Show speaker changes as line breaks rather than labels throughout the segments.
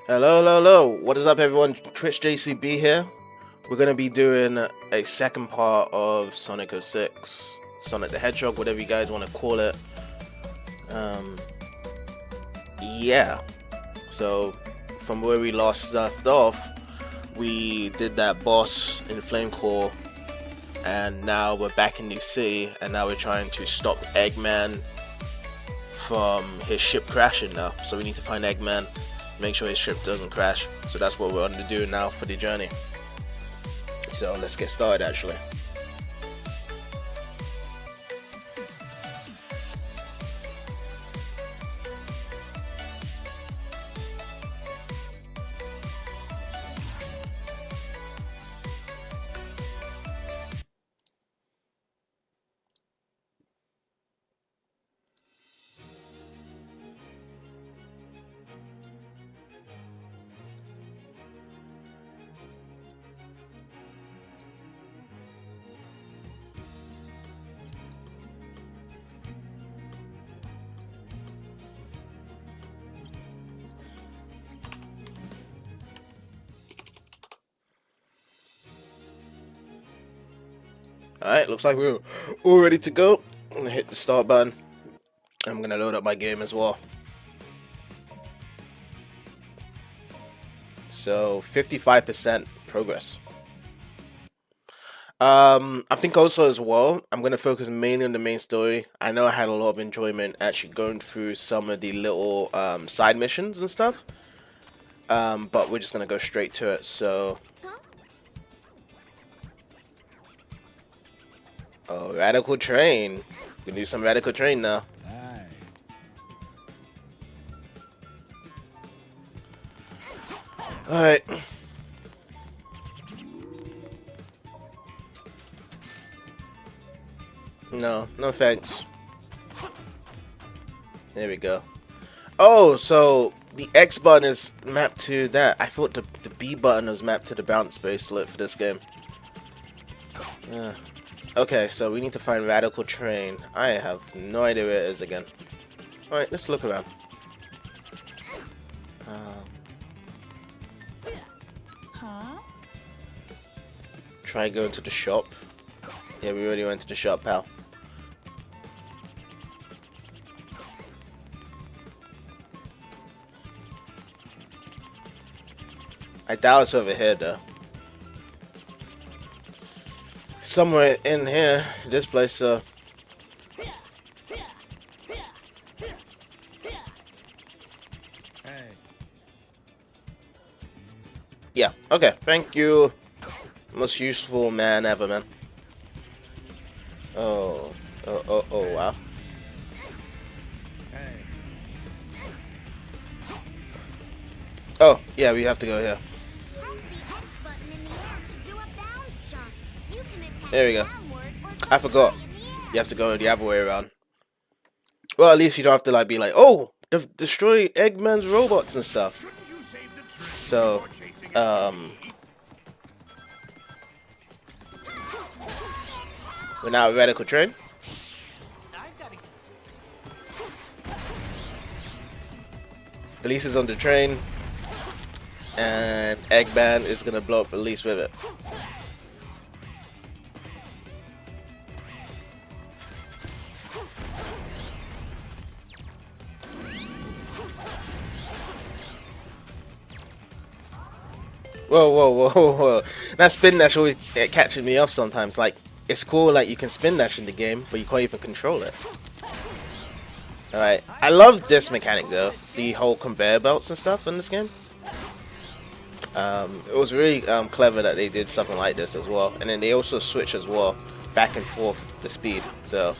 Hello, hello, hello. What is up, everyone? Twitch JCB here. We're going to be doing a second part of Sonic 06, Sonic the Hedgehog, whatever you guys want to call it. Yeah. So, from where we left off, we did that boss in Flame Core, and now we're back in New City, and now we're trying to stop Eggman from his ship crashing now. So we need to find Eggman, make sure his ship doesn't crash. So that's what we're going to do now for the journey. So let's get started actually. Alright, looks like we're all ready to go. I'm gonna hit the start button. I'm gonna load up my game as well. So 55% progress. I think also as well, I'm gonna focus mainly on the main story. I know I had a lot of enjoyment actually going through some of the little side missions and stuff. But we're just gonna go straight to it. So oh, Radical Train. We can do some Radical Train now. Alright. No thanks. There we go. Oh, so the X button is mapped to that. I thought the B button was mapped to the bounce bracelet for this game. Yeah. Okay, so we need to find Radical Train. I have no idea where it is again. Alright, let's look around. Try going to the shop. Yeah, we already went to the shop, pal. I doubt it's over here, though. somewhere in here, this place. Yeah. Okay. Thank you. Most useful man ever, man. Oh. Oh, wow. Oh, yeah, we have to go here. There we go. I forgot. You have to go the other way around. Well, at least you don't have to like be like, oh, destroy Eggman's robots and stuff. So, we're now at Radical Train. Elise is on the train, and Eggman is gonna blow up Elise with it. Whoa. That spin dash always catches me off sometimes. Like, it's cool, like, you can spin dash in the game, but you can't even control it. Alright, I love this mechanic though, the whole conveyor belts and stuff in this game. It was really clever that they did something like this as well. And then they also switch as well, back and forth the speed. So,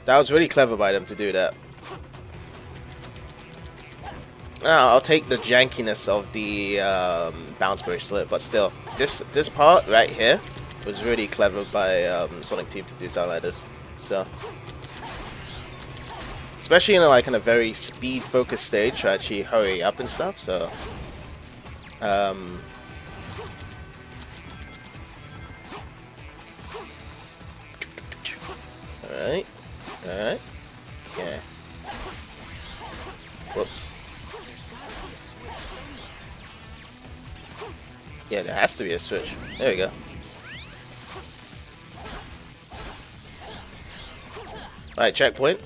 that was really clever by them to do that. I'll take the jankiness of the bounce bracelet, but still, this part right here was really clever by Sonic Team to do something like this. So, especially in a very speed-focused stage to actually hurry up and stuff. So, alright, yeah. Whoops. Yeah, there has to be a switch. There we go. Alright, checkpoint.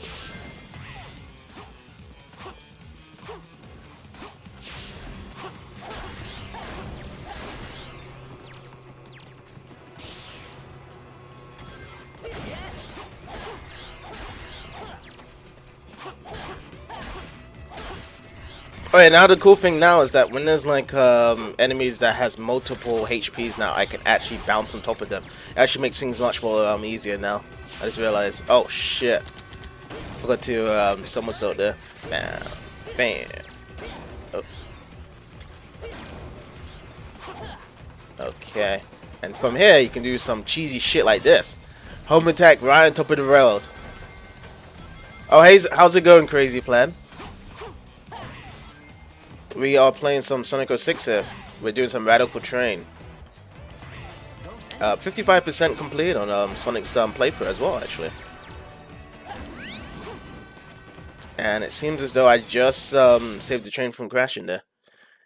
Alright, now the cool thing now is that when there's like enemies that has multiple HPs now, I can actually bounce on top of them. It actually makes things much more easier now. I just realized, oh shit, forgot to somersault there. Bam. Oh. Okay, and from here you can do some cheesy shit like this. Home attack right on top of the rails. Oh hey, how's it going, Crazy Plan? We are playing some Sonic 06 here. We're doing some Radical Train. 55% complete on Sonic's playthrough as well, actually. And it seems as though I just saved the train from crashing there.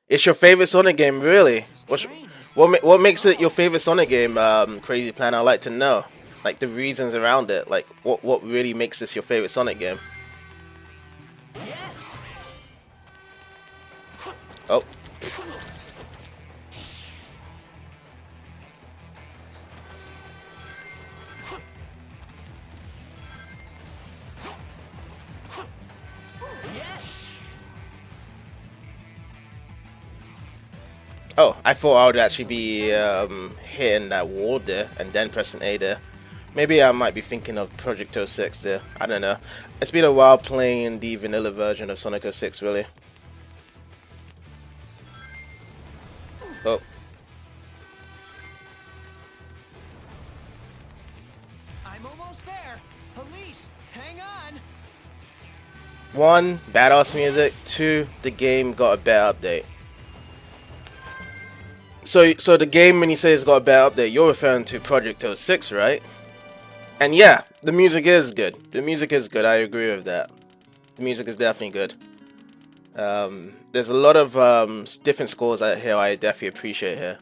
It's your favorite Sonic game, really? What makes it your favorite Sonic game, Crazy Plan? I'd like to know. Like, the reasons around it. Like, what really makes this your favorite Sonic game? Oh. Oh, I thought I would actually be hitting that wall there and then pressing A there. Maybe I might be thinking of Project 06 there. I don't know. It's been a while playing the vanilla version of Sonic 06, really. Oh.
I'm almost there. Police, hang on.
1, badass music. 2, the game got a better update. So the game, when you say it's got a better update, you're referring to Project 06, right? And yeah, the music is good. The music is good. I agree with that. The music is definitely good. There's a lot of different scores out here I definitely appreciate here.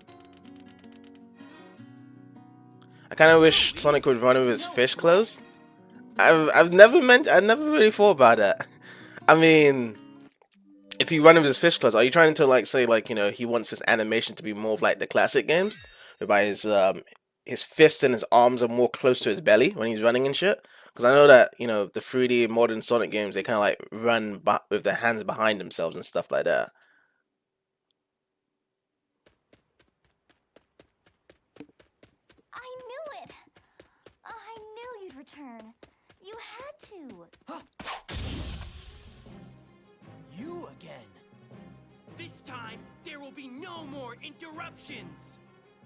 I kind of wish Sonic would run with his fish clothes. I never really thought about that. I mean, if you run with his fish clothes, are you trying to like say like, you know, he wants his animation to be more of like the classic games, whereby his fists and his arms are more close to his belly when he's running and shit. Because I know that the 3D modern Sonic games, they kind of like run with their hands behind themselves and stuff like that.
I knew it. I knew you'd return. You had to.
Huh. You again. This time, there will be no more interruptions.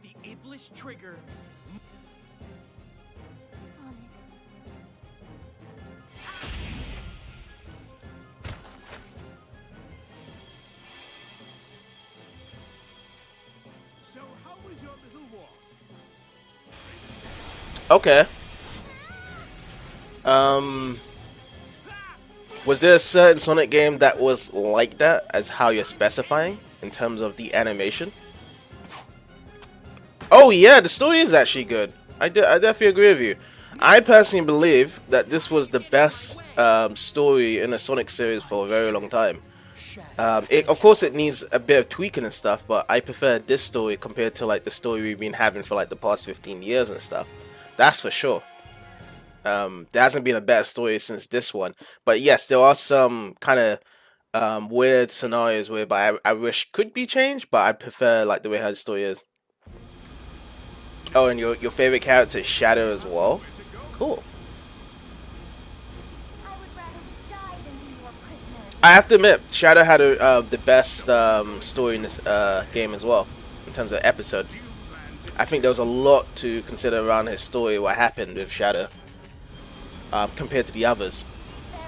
The Iblis trigger.
Sonic.
So how was your little walk?
Okay. Was there a certain Sonic game that was like that, as how you're specifying in terms of the animation? Oh yeah, the story is actually good. I definitely agree with you. I personally believe that this was the best story in a Sonic series for a very long time. Of course, it needs a bit of tweaking and stuff, but I prefer this story compared to like the story we've been having for like the past 15 years and stuff. That's for sure. There hasn't been a better story since this one. But yes, there are some kind of weird scenarios whereby I wish could be changed, but I prefer like the way how the story is. Oh, and your favorite character is Shadow as well? Cool.
I would rather die than be your prisoner.
I have to admit, Shadow had the best story in this game as well, in terms of episode. I think there was a lot to consider around his story, what happened with Shadow, compared to the others.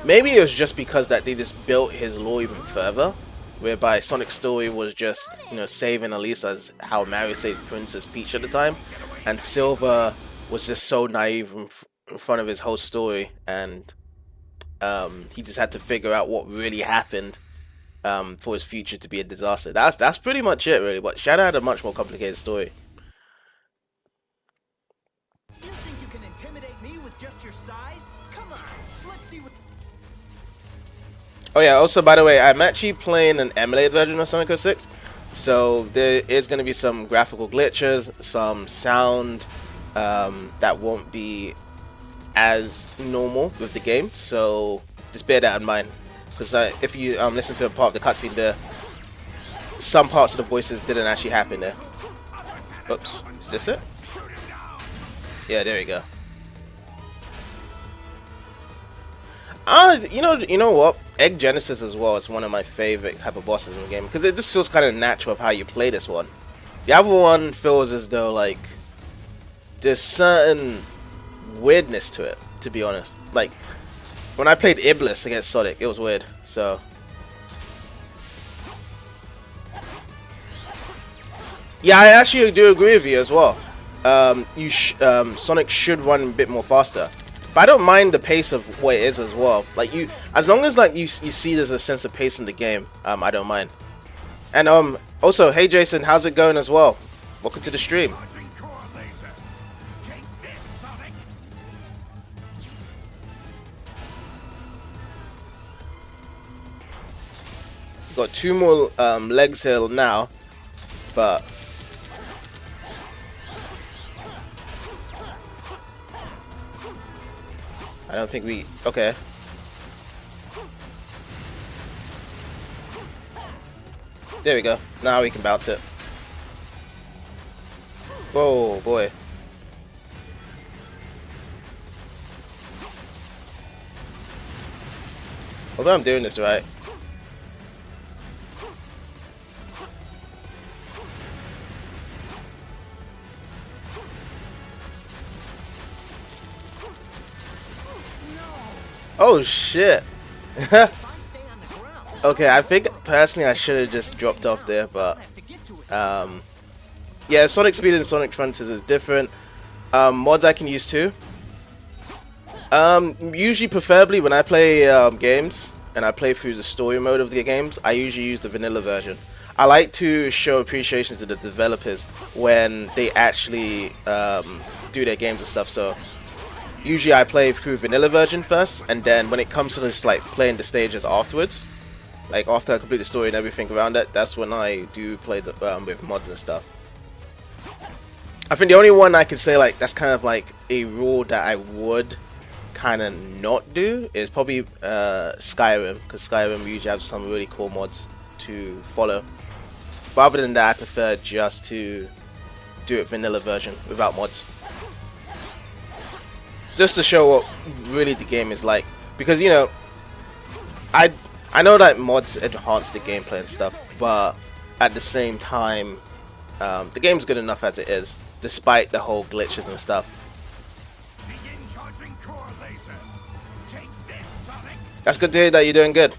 Maybe it was just because that they just built his lore even further, whereby Sonic's story was just, saving Elisa as how Mario saved Princess Peach at the time, and Silver was just so naive in front of his whole story, and he just had to figure out what really happened for his future to be a disaster. That's pretty much it, really. But Shadow had a much more complicated story.
You think you can intimidate me with just your size? Come on, let's see what.
Oh yeah, also by the way, I'm actually playing an emulated version of Sonic 06, so there is going to be some graphical glitches, some sound that won't be as normal with the game, so just bear that in mind, because if you listen to a part of the cutscene there, some parts of the voices didn't actually happen there. Oops, is this it? Yeah, there we go. You know what? Egg Genesis as well is one of my favorite type of bosses in the game, because it just feels kind of natural of how you play this one. The other one feels as though like there's certain weirdness to it, to be honest. Like when I played Iblis against Sonic, it was weird. So yeah, I actually do agree with you as well. Sonic should run a bit more faster. But I don't mind the pace of what it is as well. Like as long as like you see there's a sense of pace in the game, I don't mind. And also, hey Jason, how's it going as well? Welcome to the stream. Got two more legs here now, but I don't think we... Okay. There we go. Now we can bounce it. Whoa, boy. Although I'm doing this right. Oh shit. Okay, I think personally I should have just dropped off there, but yeah, Sonic Speed and Sonic Frontiers is different. Mods I can use too. Usually, preferably when I play games and I play through the story mode of the games, I usually use the vanilla version. I like to show appreciation to the developers when they actually do their games and stuff. So usually I play through vanilla version first, and then when it comes to just like playing the stages afterwards, like after I complete the story and everything around it, that's when I do play the, with mods and stuff. I think the only one I could say like that's kind of like a rule that I would kind of not do is probably Skyrim, because Skyrim usually has some really cool mods to follow. But other than that, I prefer just to do it vanilla version without mods, just to show what really the game is like. Because you know, I know that mods enhance the gameplay and stuff, but at the same time, the game's good enough as it is, despite the whole glitches and stuff. That's good to hear that you're doing good.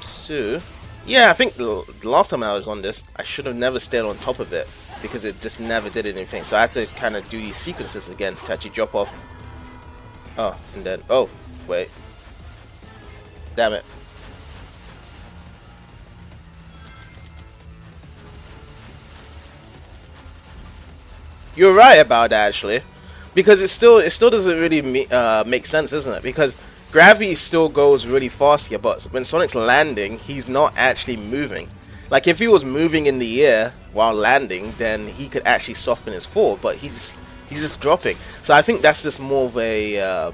So yeah, I think the last time I was on this, I should have never stayed on top of it because it just never did anything. So I had to kind of do these sequences again to actually drop off. Oh, and then oh wait, damn it. You're right about that actually, because it still doesn't really make sense, isn't it? Because gravity still goes really fast here, but when Sonic's landing, he's not actually moving. Like if he was moving in the air while landing, then he could actually soften his fall, but he's just dropping. So I think that's just more of a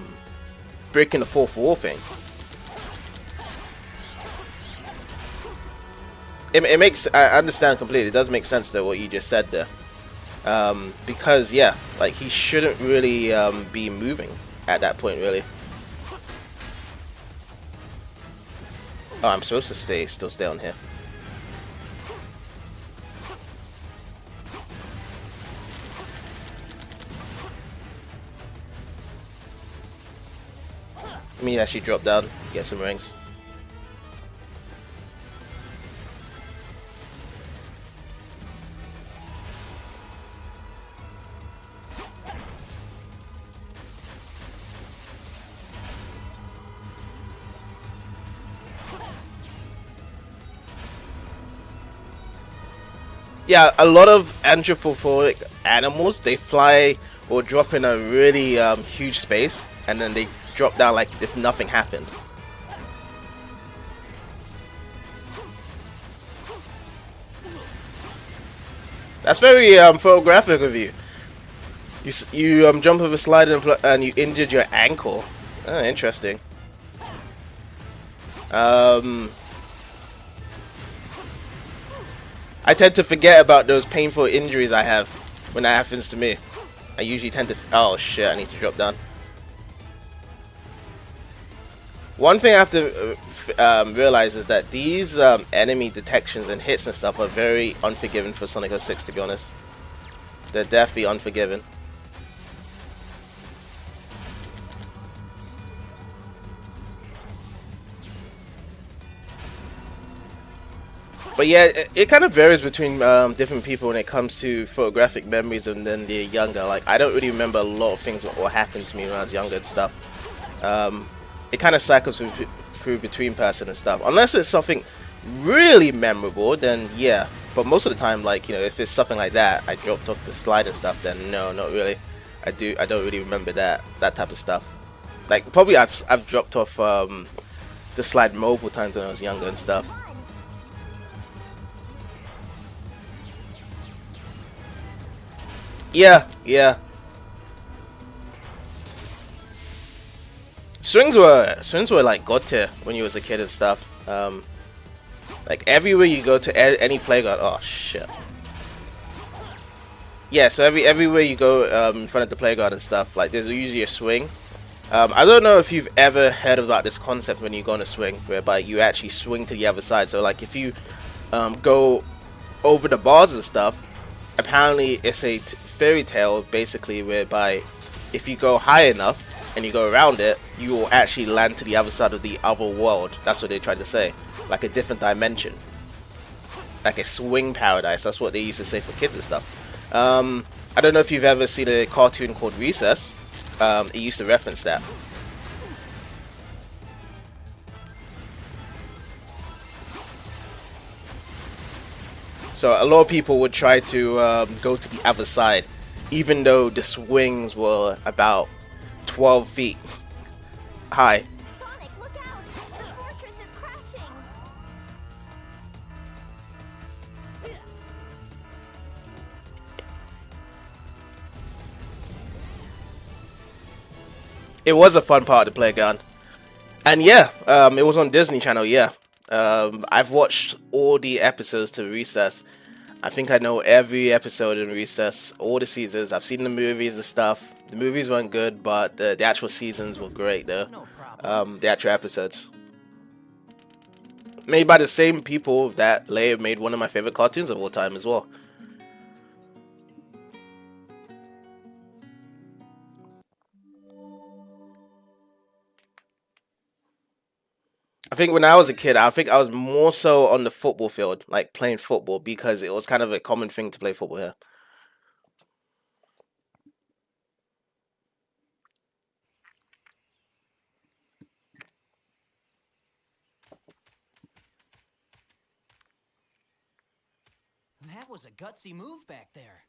breaking the fourth wall thing. It makes, I understand completely. It does make sense though what you just said there. Because yeah, like he shouldn't really be moving at that point, really. Oh, I'm supposed to still stay on here. Let me actually drop down, get some rings. Yeah, a lot of anthropomorphic animals, they fly or drop in a really huge space, and then they drop down like if nothing happened. That's very photographic of you. You jump over a slide and you injured your ankle. Oh, interesting. I tend to forget about those painful injuries I have when that happens to me. I usually tend to... Oh shit, I need to drop down. One thing I have to realize is that these enemy detections and hits and stuff are very unforgiving for Sonic 06, to be honest. They're definitely unforgiving. But yeah, it kind of varies between different people when it comes to photographic memories and then they're younger. Like, I don't really remember a lot of things that happened to me when I was younger and stuff. It kind of cycles through between person and stuff. Unless it's something really memorable, then yeah. But most of the time, like, you know, if it's something like that, I dropped off the slide and stuff, then no, not really. I don't really remember that type of stuff. Like, probably I've dropped off the slide multiple times when I was younger and stuff. Yeah, yeah. Swings were like god tier when you was a kid and stuff. Like everywhere you go to any playground. Oh shit. Yeah, so everywhere you go in front of the playground and stuff, like there's usually a swing. I don't know if you've ever heard about this concept when you go on a swing, whereby you actually swing to the other side. So like if you go over the bars and stuff, apparently it's a fairy tale basically whereby if you go high enough and you go around it, you will actually land to the other side of the other world. That's what they tried to say, like a different dimension, like a swing paradise. That's what they used to say for kids and stuff. I don't know if you've ever seen a cartoon called Recess. It used to reference that. So a lot of people would try to go to the other side, even though the swings were about 12 feet high.
Sonic, look out! The fortress is crashing!
It was a fun part of the playground. And yeah, it was on Disney Channel, yeah. I've watched all the episodes to Recess. I think I know every episode in Recess, all the seasons. I've seen the movies and stuff. The movies weren't good, but the actual seasons were great though.
No problem.
The actual episodes. Made by the same people that later made one of my favorite cartoons of all time as well. I think when I was a kid, I think I was more so on the football field, like playing football, because it was kind of a common thing to play football here.
That was a gutsy move back there.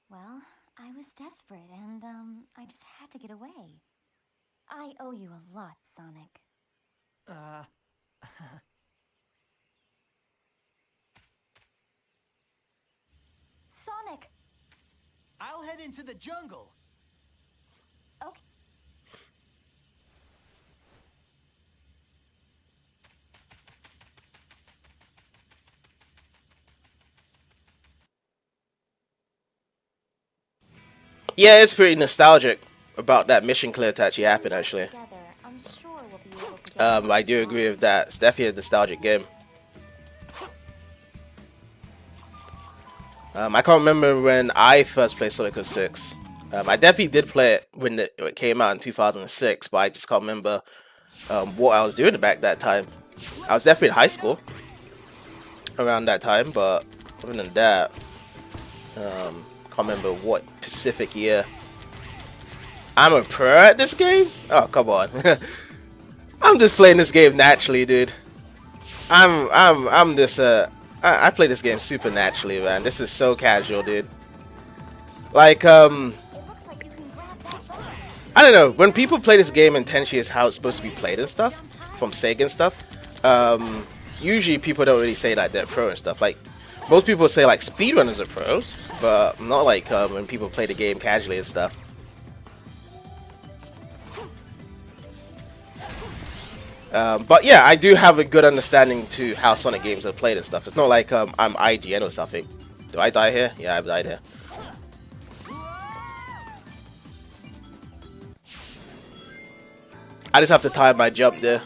Well, I was desperate and, I just had to get away. I owe you a lot, Sonic. Sonic!
I'll head into the jungle.
Okay.
Yeah, it's pretty nostalgic about that mission clear to actually happen, actually.
Together, I'm sure we'll be able to get
I do agree with that. It's definitely a nostalgic game. I can't remember when I first played Sonic 06. I definitely did play it when it came out in 2006, but I just can't remember what I was doing back that time. I was definitely in high school around that time, but other than that, can't remember what specific year. I'm a pro at this game? Oh, come on. I'm just playing this game naturally, dude. I'm this I play this game super naturally, man. This is so casual, dude. Like,
It looks like you can grab that ball.
I don't know. When people play this game intentionally as how it's supposed to be played and stuff, from Sega and stuff, usually people don't really say like they're pro and stuff. Like, most people say like speedrunners are pros, but not like when people play the game casually and stuff. But yeah, I do have a good understanding to how Sonic games are played and stuff. It's not like I'm IGN or something. Do I die here? Yeah, I've died here. I just have to time my jump there.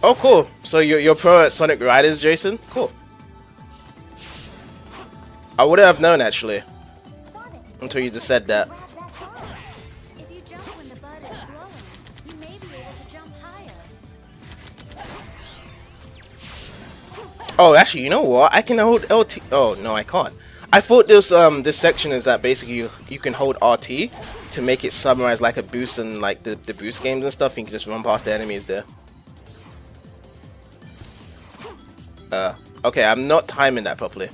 Oh, cool. So you're pro at Sonic Riders, Jason? Cool. I wouldn't have known, actually,
Sonic,
until you just said that.
grab that ball. If you jump when the bud is glowing, you may be able to jump higher.
Oh, actually, you know what? I can hold LT. Oh, no, I can't. I thought this section is that basically you can hold RT to make it summarize like a boost in like the boost games and stuff. You can just run past the enemies there. Okay, I'm not timing that properly.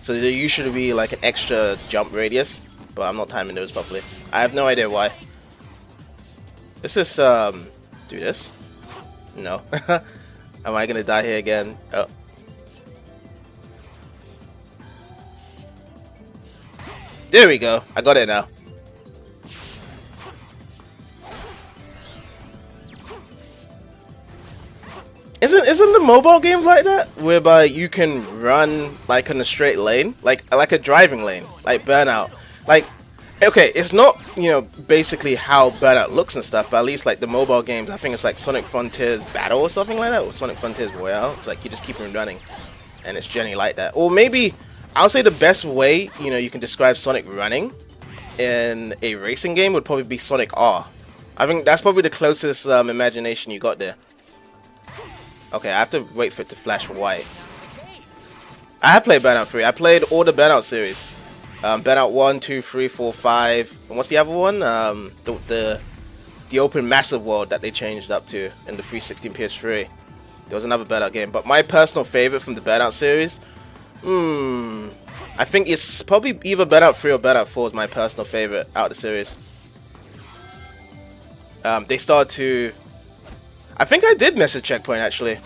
So there usually be like an extra jump radius, but I'm not timing those properly. I have no idea why. Let's just do this. No. Am I gonna die here again? Oh. There we go. I got it now. Isn't the mobile games like that, whereby you can run like in a straight lane, like a driving lane, like Burnout? Like, okay, it's not, you know, basically how Burnout looks and stuff, but at least like the mobile games, I think it's like Sonic Frontiers Battle or something like that, or Sonic Frontiers Royale. It's like you just keep on running, and it's generally like that. Or maybe I'll say the best way, you know, you can describe Sonic running in a racing game would probably be Sonic R. I think that's probably the closest imagination you got there. Okay, I have to wait for it to flash white. I have played Burnout 3. I played all the Burnout series. Burnout 1, 2, 3, 4, 5. And what's the other one? The open massive world that they changed up to in the 360 PS3. There was another Burnout game. But my personal favorite from the Burnout series, I think it's probably either Burnout 3 or Burnout 4 is my personal favorite out of the series. they started to. I think I did miss a checkpoint actually.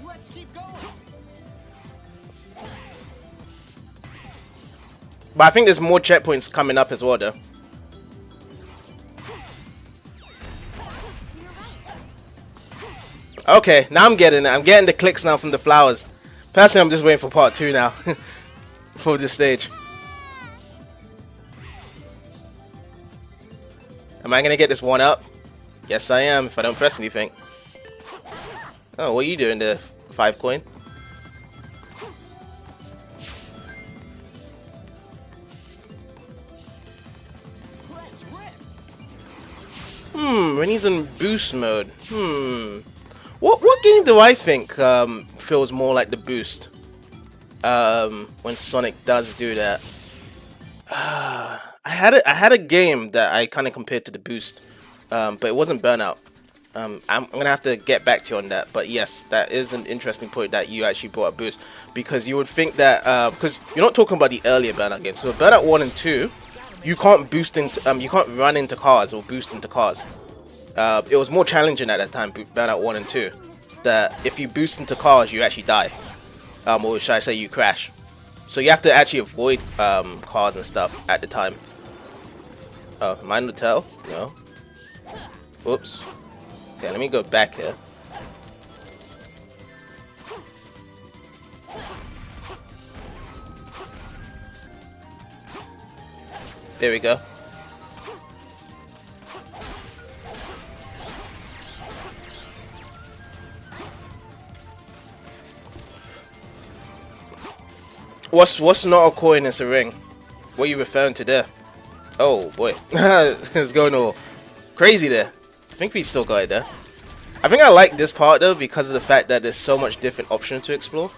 Let's keep going.
But I think there's more checkpoints coming up as well, though. Okay, now I'm getting it. I'm getting the clicks now from the flowers. Personally, I'm just waiting for part 2 now. For this stage. Am I gonna get this one up? Yes, I am, if I don't press anything. Oh, what are you doing there, 5 coin?
Let's rip.
When he's in boost mode. What game do I think feels more like the boost? When Sonic does do that. I had a game that I kind of compared to the boost, but it wasn't Burnout. I'm gonna have to get back to you on that. But yes, that is an interesting point that you actually brought up boost, because you would think that because you're not talking about the earlier Burnout games. So Burnout 1 and 2, you can't boost into you can't run into cars or boost into cars. It was more challenging at that time, Burnout 1 and 2, that if you boost into cars, you actually die. Or should I say you crash. So you have to actually avoid cars and stuff at the time. Oh, am I in the tail? No. Oops. Okay, let me go back here. There we go. What's not a coin, it's a ring. What are you referring to there? Oh boy. It's going all crazy there. I think we still got it there. I think I like this part though because of the fact that there's so much different options to explore.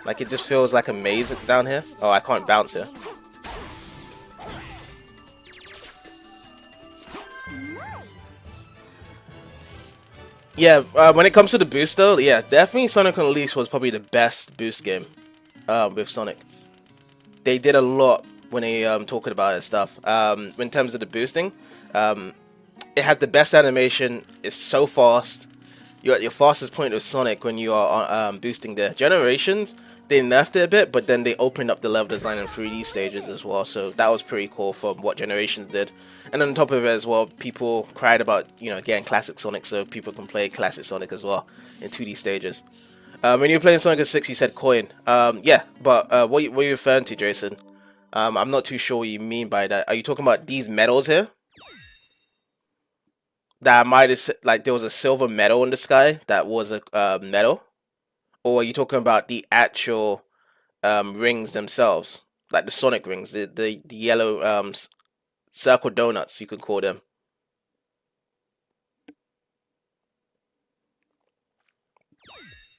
Like it just feels like a maze down here. Oh, I can't bounce here. Yeah, when it comes to the boost though, yeah, definitely Sonic Unleashed was probably the best boost game with Sonic. They did a lot when they talking about it and stuff. In terms of the boosting, it had the best animation. It's so fast. You're at your fastest point of Sonic when you are boosting the Generations. They nerfed it a bit, but then they opened up the level design in 3D stages as well. So that was pretty cool from what Generations did. And on top of it as well, people cried about, you know, getting classic Sonic, so people can play classic Sonic as well in 2D stages. When you were playing Sonic 6, you said coin. Yeah, but what are you referring to, Jason? I'm not too sure what you mean by that. Are you talking about these medals here? That might have, like, there was a silver medal in the sky that was a medal? Or are you talking about the actual rings themselves? Like the Sonic rings, the yellow circle donuts, you could call them.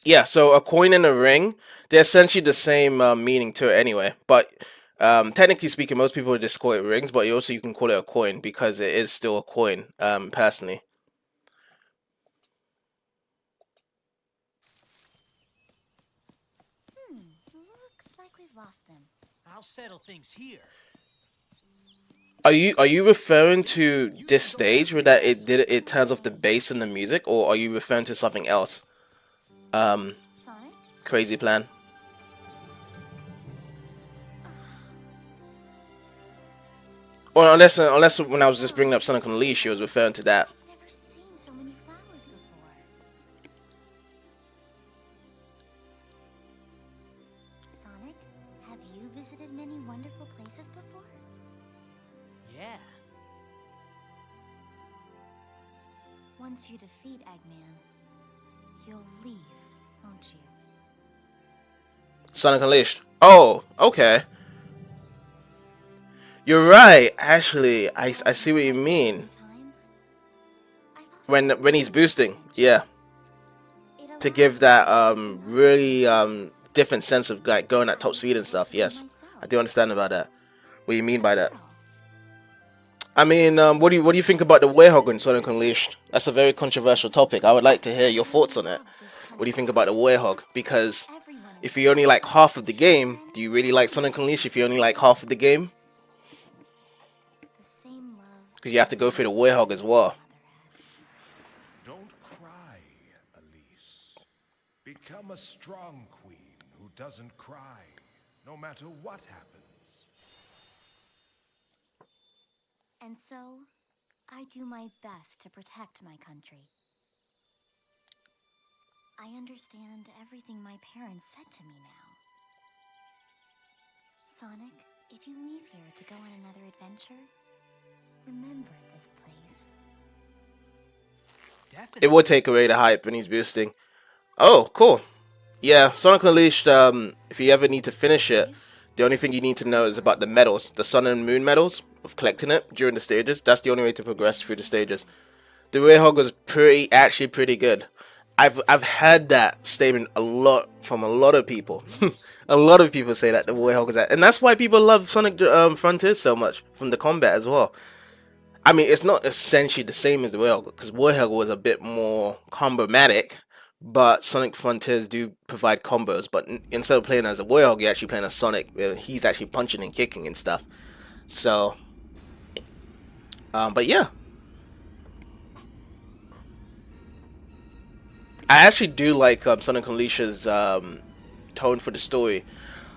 Yeah, so a coin and a ring, they're essentially the same meaning to it anyway. But technically speaking, most people would just call it rings, but you can call it a coin because it is still a coin, personally.
Looks like we've lost them.
I'll settle things here.
Are you referring to this stage where that it turns off the bass and the music, or are you referring to something else?
Sonic?
Crazy plan. Or unless when I was just bringing up Sonic Unleashed, she was referring to that.
I've never seen so many flowers before. Sonic, have you visited many wonderful places before?
Yeah.
Once you defeat Eggman, you'll leave, won't you?
Sonic Unleashed. Oh, okay. You're right. Actually, I see what you mean.
Sometimes, I've also
When he's boosting, yeah, to give that really different sense of like going at top speed and stuff. Yes, I do understand about that. What do you mean by that? I mean, what do you think about the Werehog in Sonic Unleashed? That's a very controversial topic. I would like to hear your thoughts on it. What do you think about the Werehog? Because
Everyone
if you only like half of the game, do you really like Sonic Unleashed if you only like half of the game?
The same love.
Because you have to go through the Warhog as well.
Don't cry, Elise. Become a strong queen who doesn't cry, no matter what happens.
And so, I do my best to protect my country. I understand everything my parents said to me now. Sonic, if you leave here to go on another adventure, remember this place.
Definitely.
It would take away the hype and he's boosting. Oh, cool. Yeah, Sonic Unleashed, if you ever need to finish it, the only thing you need to know is about the medals, the Sun and Moon medals, of collecting it during the stages. That's the only way to progress through the stages. The Warhog was actually pretty good. I've heard that statement a lot from a lot of people. A lot of people say that the Warhog is that, and that's why people love Sonic Frontiers so much, from the combat as well. I mean, it's not essentially the same as the Warhog, because Warhog was a bit more combo-matic, but Sonic Frontiers do provide combos. But instead of playing as a Warhog, you're actually playing as Sonic, where he's actually punching and kicking and stuff. So, but yeah. I actually do like Sonic Unleashed's tone for the story.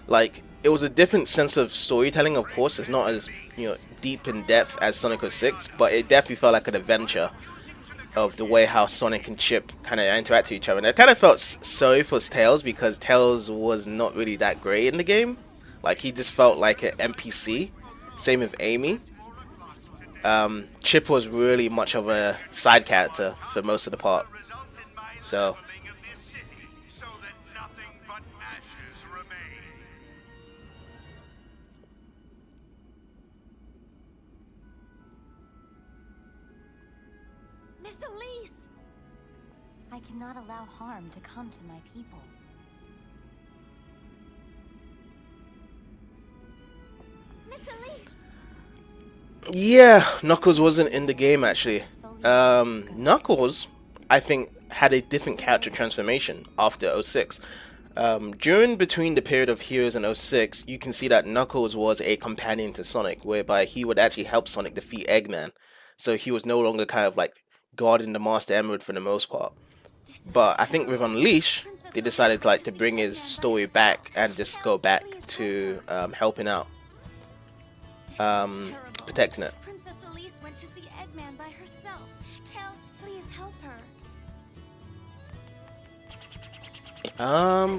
Like, it was a different sense of storytelling, of course. It's not as, deep in depth as Sonic 06, but it definitely felt like an adventure of the way how Sonic and Chip kind of interact with each other. And I kind of felt sorry for Tails, because Tails was not really that great in the game. Like, he just felt like an NPC. Same with Amy. Chip was really much of a side character for most of the part. So,
Miss Elise! I cannot allow harm to come to my people. Miss Elise!
yeah, Knuckles wasn't in the game actually. Knuckles, I think, had a different character transformation after 06. During between the period of Heroes and 06, you can see that Knuckles was a companion to Sonic, whereby he would actually help Sonic defeat Eggman. So he was no longer kind of like guarding the Master Emerald for the most part. But I think with Unleash, they decided to bring his story back and just go back to helping out, protecting it.
Princess Elise went to see Eggman by herself. Tails, please help her.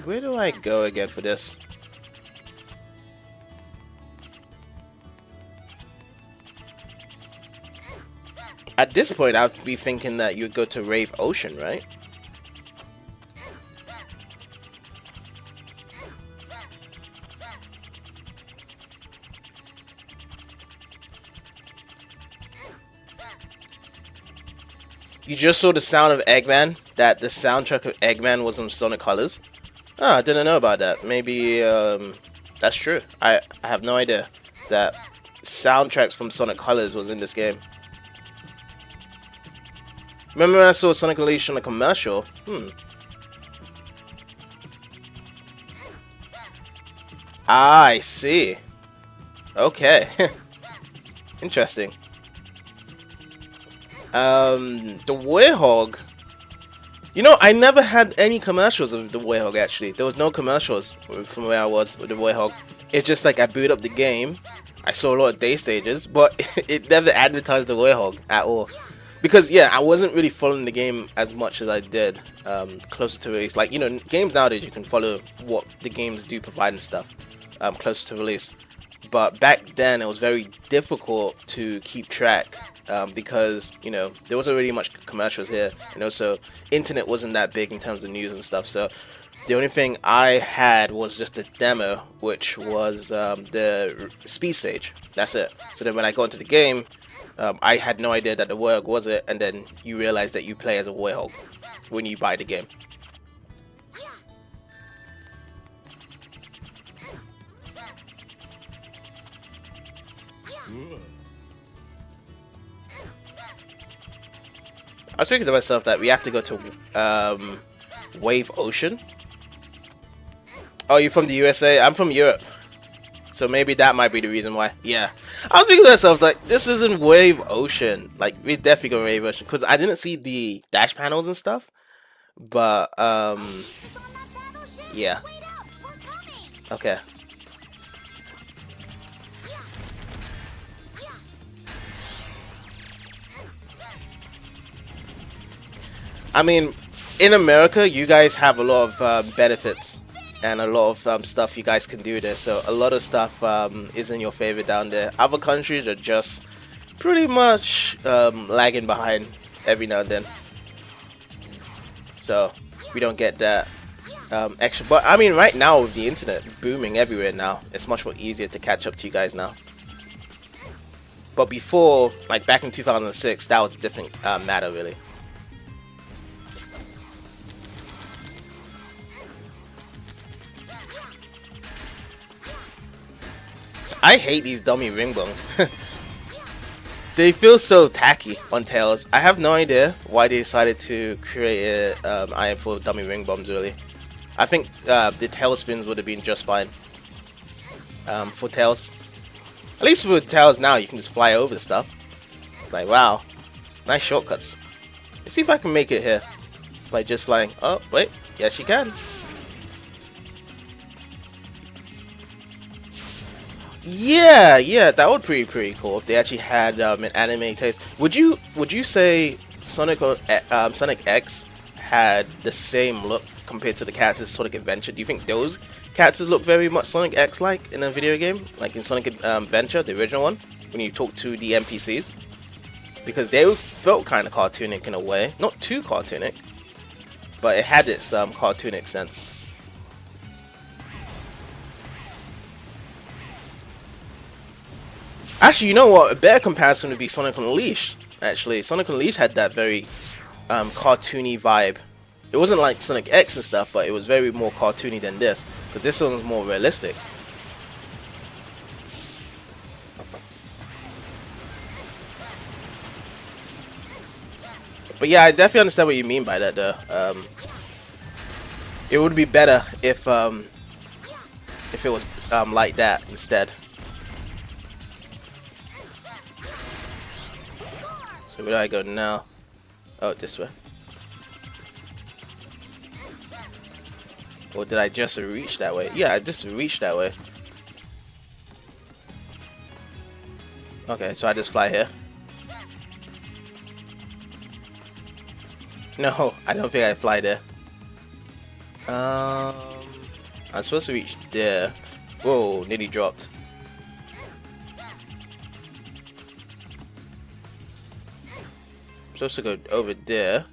Where do I go again for this? At this point, I'd be thinking that you'd go to Rave Ocean, right? You just saw the sound of Eggman, that the soundtrack of Eggman was on Sonic Colors. Oh, I didn't know about that. Maybe that's true. I have no idea that soundtracks from Sonic Colors was in this game. Remember when I saw Sonic Unleashed on a commercial? I see. Okay. Interesting. The Warhog. I never had any commercials of the Warhog actually. There was no commercials from where I was with the Warhog. It's just like I booted up the game. I saw a lot of day stages, but it never advertised the Warhog at all. Because yeah, I wasn't really following the game as much as I did closer to release. Like, games nowadays you can follow what the games do provide and stuff closer to release. But back then it was very difficult to keep track because there wasn't really much commercials here, and also internet wasn't that big in terms of news and stuff. So the only thing I had was just a demo, which was the speed stage. That's it. So then when I got into the game, I had no idea that the Warhog was it, and then you realize that you play as a Warhog when you buy the game. I was thinking to myself that we have to go to Wave Ocean. Oh, you from the USA? I'm from Europe. So maybe that might be the reason why. Yeah. I was thinking to myself, like, this isn't Wave Ocean. Like, we're definitely going Wave Ocean. Because I didn't see the dash panels and stuff. But, yeah. Okay. I mean, in America, you guys have a lot of benefits and a lot of stuff you guys can do there. So a lot of stuff is in your favor down there. Other countries are just pretty much lagging behind every now and then. So we don't get that extra. But I mean, right now with the internet booming everywhere now, it's much more easier to catch up to you guys now. But before, like back in 2006, that was a different matter, really. I hate these dummy ring bombs. They feel so tacky on Tails. I have no idea why they decided to create an iron full of dummy ring bombs, really. I think the tail spins would have been just fine for Tails. At least with Tails now, you can just fly over the stuff. Like, wow. Nice shortcuts. Let's see if I can make it here by just flying. Oh, wait. Yes, you can. Yeah, that would be pretty cool if they actually had an anime taste. Would you say Sonic or Sonic X had the same look compared to the characters in Sonic Adventure? Do you think those characters look very much Sonic X like in a video game, like in Sonic Adventure, the original one, when you talk to the NPCs? Because they felt kind of cartoonic in a way, not too cartoonic, but it had its cartoonic sense. Actually, you know what? A better comparison would be Sonic Unleashed. Actually, Sonic Unleashed had that very cartoony vibe. It wasn't like Sonic X and stuff, but it was very more cartoony than this. But this one was more realistic. But yeah, I definitely understand what you mean by that, though. It would be better if it was like that instead. So where do I go now? Oh, this way. Or did I just reach that way? Yeah, I just reached that way. Okay, so I just fly here. No, I don't think I fly there. I'm supposed to reach there. Whoa, nearly dropped. Supposed to go over there.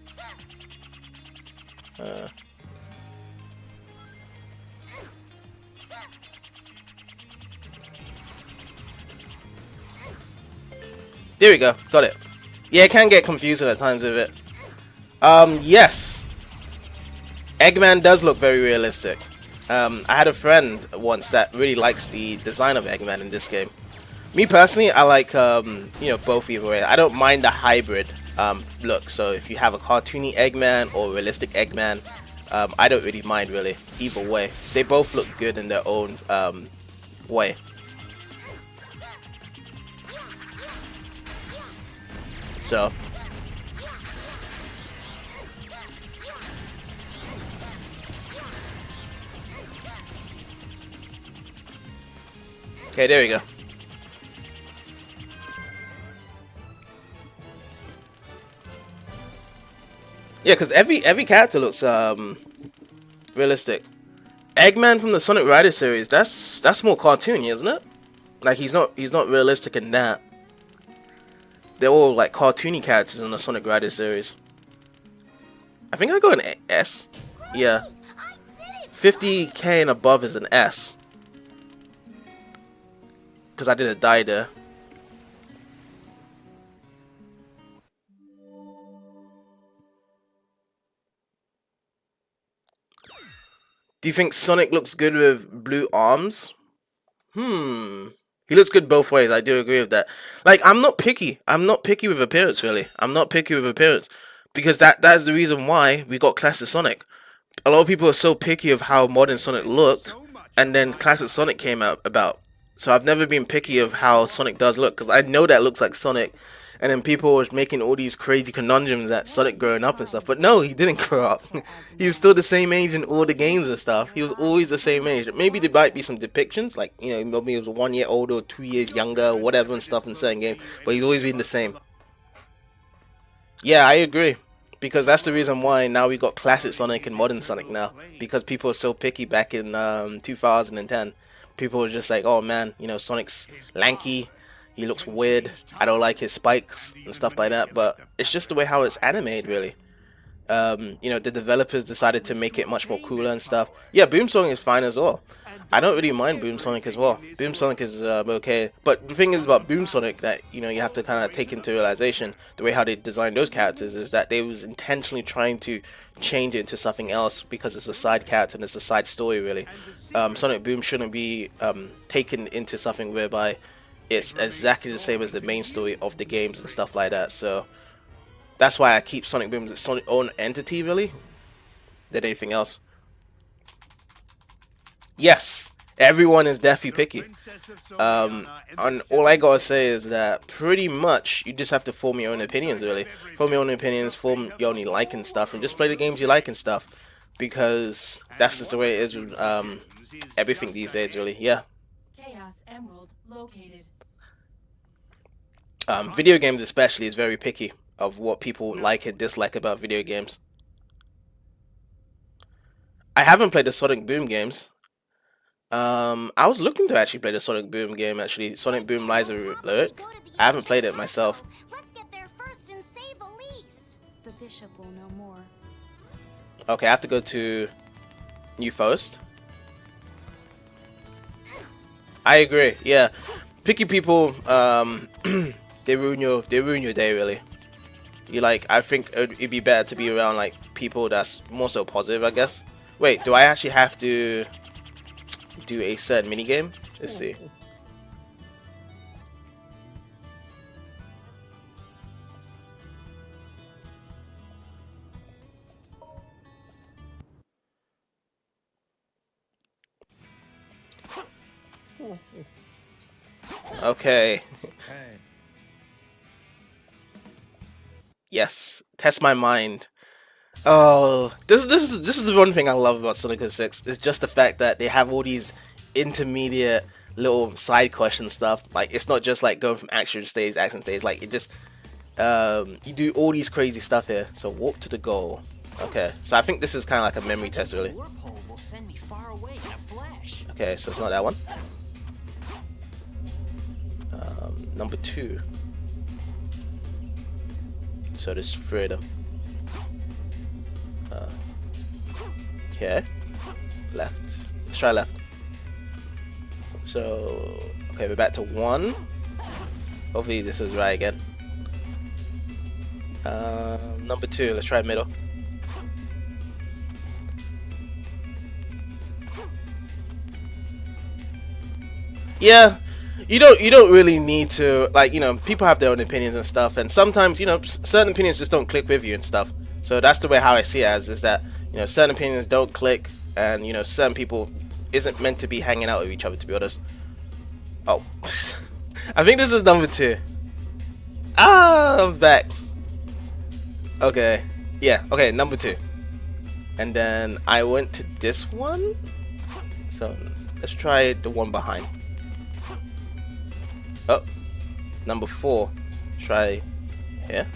There we go, got it. Yeah, it can get confusing at times with it. Yes. Eggman does look very realistic. I had a friend once that really likes the design of Eggman in this game. Me personally, I like you know, both either way. I don't mind the hybrid look. So if you have a cartoony Eggman or realistic Eggman, I don't really mind really either way. They both look good in their own way. So okay, there we go. Yeah, because every character looks realistic. Eggman from the Sonic Rider series, that's more cartoony, isn't it? Like he's not realistic in that. They're all like cartoony characters in the Sonic Rider series. I think I got an S. Yeah. 50k and above is an S. Because I didn't die there. Do you think Sonic looks good with blue arms? He looks good both ways. I do agree with that. Like, I'm not picky. I'm not picky with appearance, really. I'm not picky with appearance. Because that's the reason why we got Classic Sonic. A lot of people are so picky of how modern Sonic looked. and then Classic Sonic came out about. So I've never been picky of how Sonic does look, because I know that looks like Sonic, and then people were making all these crazy conundrums that Sonic growing up and stuff. But no, he didn't grow up. He was still the same age in all the games and stuff. He was always the same age. Maybe there might be some depictions, like, you know, maybe he was 1 year older or 2 years younger or whatever and stuff in certain games, but he's always been the same. Yeah, I agree. Because that's the reason why now we got Classic Sonic and Modern Sonic now. Because people are so picky back in 2010. People were just like, oh man, you know, Sonic's lanky, he looks weird, I don't like his spikes and stuff like that. But it's just the way how it's animated, really. You know, the developers decided to make it much more cooler and stuff. Yeah, Boom Sonic is fine as well. I don't really mind Boom Sonic as well. Boom Sonic is okay. But the thing is about Boom Sonic that, you know, you have to kind of take into realization, the way how they designed those characters is that they was intentionally trying to change it into something else because it's a side character and it's a side story, really. Sonic Boom shouldn't be taken into something whereby it's exactly the same as the main story of the games and stuff like that. So that's why I keep Sonic Boom as its own entity, really, than anything else. Yes, everyone is definitely picky. And all I gotta say is that pretty much you just have to form your own opinions, really. Form your own opinions, form your own like and stuff, and just play the games you like and stuff. Because that's just the way it is with everything these days, really. Yeah.
Chaos Emerald located.
Video games especially is very picky of what people like and dislike about video games. I haven't played the Sonic Boom games. I was looking to actually play the Sonic Boom game, actually. Sonic Boom Lies Alert. I haven't played it myself.
Let's get there first and save Elise. The bishop will know more.
Okay, I have to go to New Forest. I agree, yeah. Picky people, they ruin your day, really. You like, I think it'd be better to be around like people that's more so positive, I guess. Wait, do I actually have to do a certain minigame? Let's see. Okay. Yes, test my mind. Oh, this is the one thing I love about Sonic 06. It's just the fact that they have all these intermediate little side quest stuff. Like, it's not just like going from action stage, like it just you do all these crazy stuff here. So walk to the goal. Okay, so I think this is kind of like a memory test, really. Okay, so it's not that one. Number 2. So there's 3 of them. Okay, left. Let's try left. So, okay, we're back to 1. Hopefully this is right again. Number 2, let's try middle. Yeah, you don't really need to, like, you know, people have their own opinions and stuff, and sometimes, you know, certain opinions just don't click with you and stuff. So that's the way how I see it as, is that, you know, certain opinions don't click, and, you know, certain people isn't meant to be hanging out with each other, to be honest. Oh, I think this is number 2. Ah, I'm back. Okay, yeah, okay, number 2. And then I went to this one. So let's try the one behind. Oh, number 4. Try here.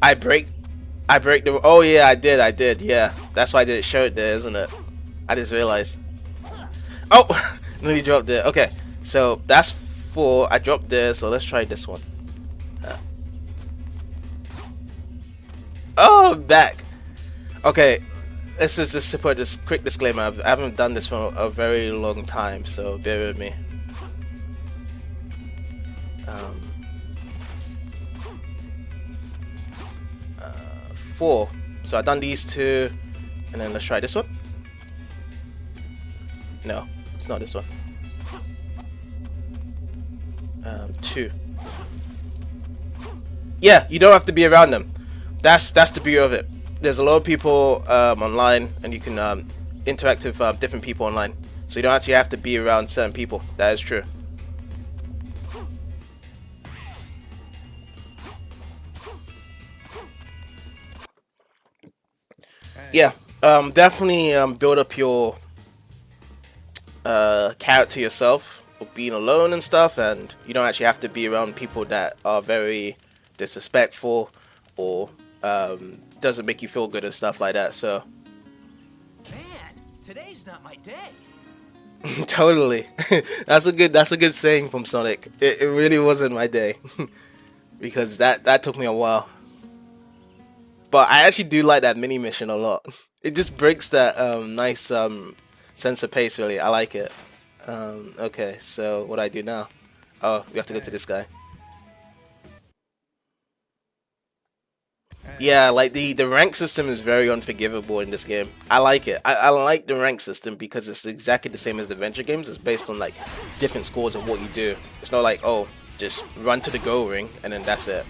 I break the. Oh yeah, I did. Yeah, that's why I didn't show it there, isn't it? I just realized. Oh, nearly dropped it. Okay, so that's 4. I dropped there, so let's try this one. Oh, I'm back. Okay, this is just put this quick disclaimer. I haven't done this for a very long time, so bear with me. 4. So I've done these 2, and then let's try this one. No, it's not this one. 2. Yeah, you don't have to be around them. That's the beauty of it. There's a lot of people online, and you can interact with different people online. So you don't actually have to be around certain people. That is true. Yeah, definitely build up your character yourself, of being alone and stuff, and you don't actually have to be around people that are very disrespectful or doesn't make you feel good and stuff like that. So
Man, today's not my day.
totally, that's a good saying from Sonic. It really wasn't my day because that took me a while. But I actually do like that mini mission a lot. It just breaks that nice sense of pace. Really, I like it. Okay, so what do I do now? Oh, we have to go to this guy. Yeah, like the rank system is very unforgivable in this game. I like it. I like the rank system because it's exactly the same as the adventure games. It's based on like different scores of what you do. It's not like, oh, just run to the goal ring and then that's it.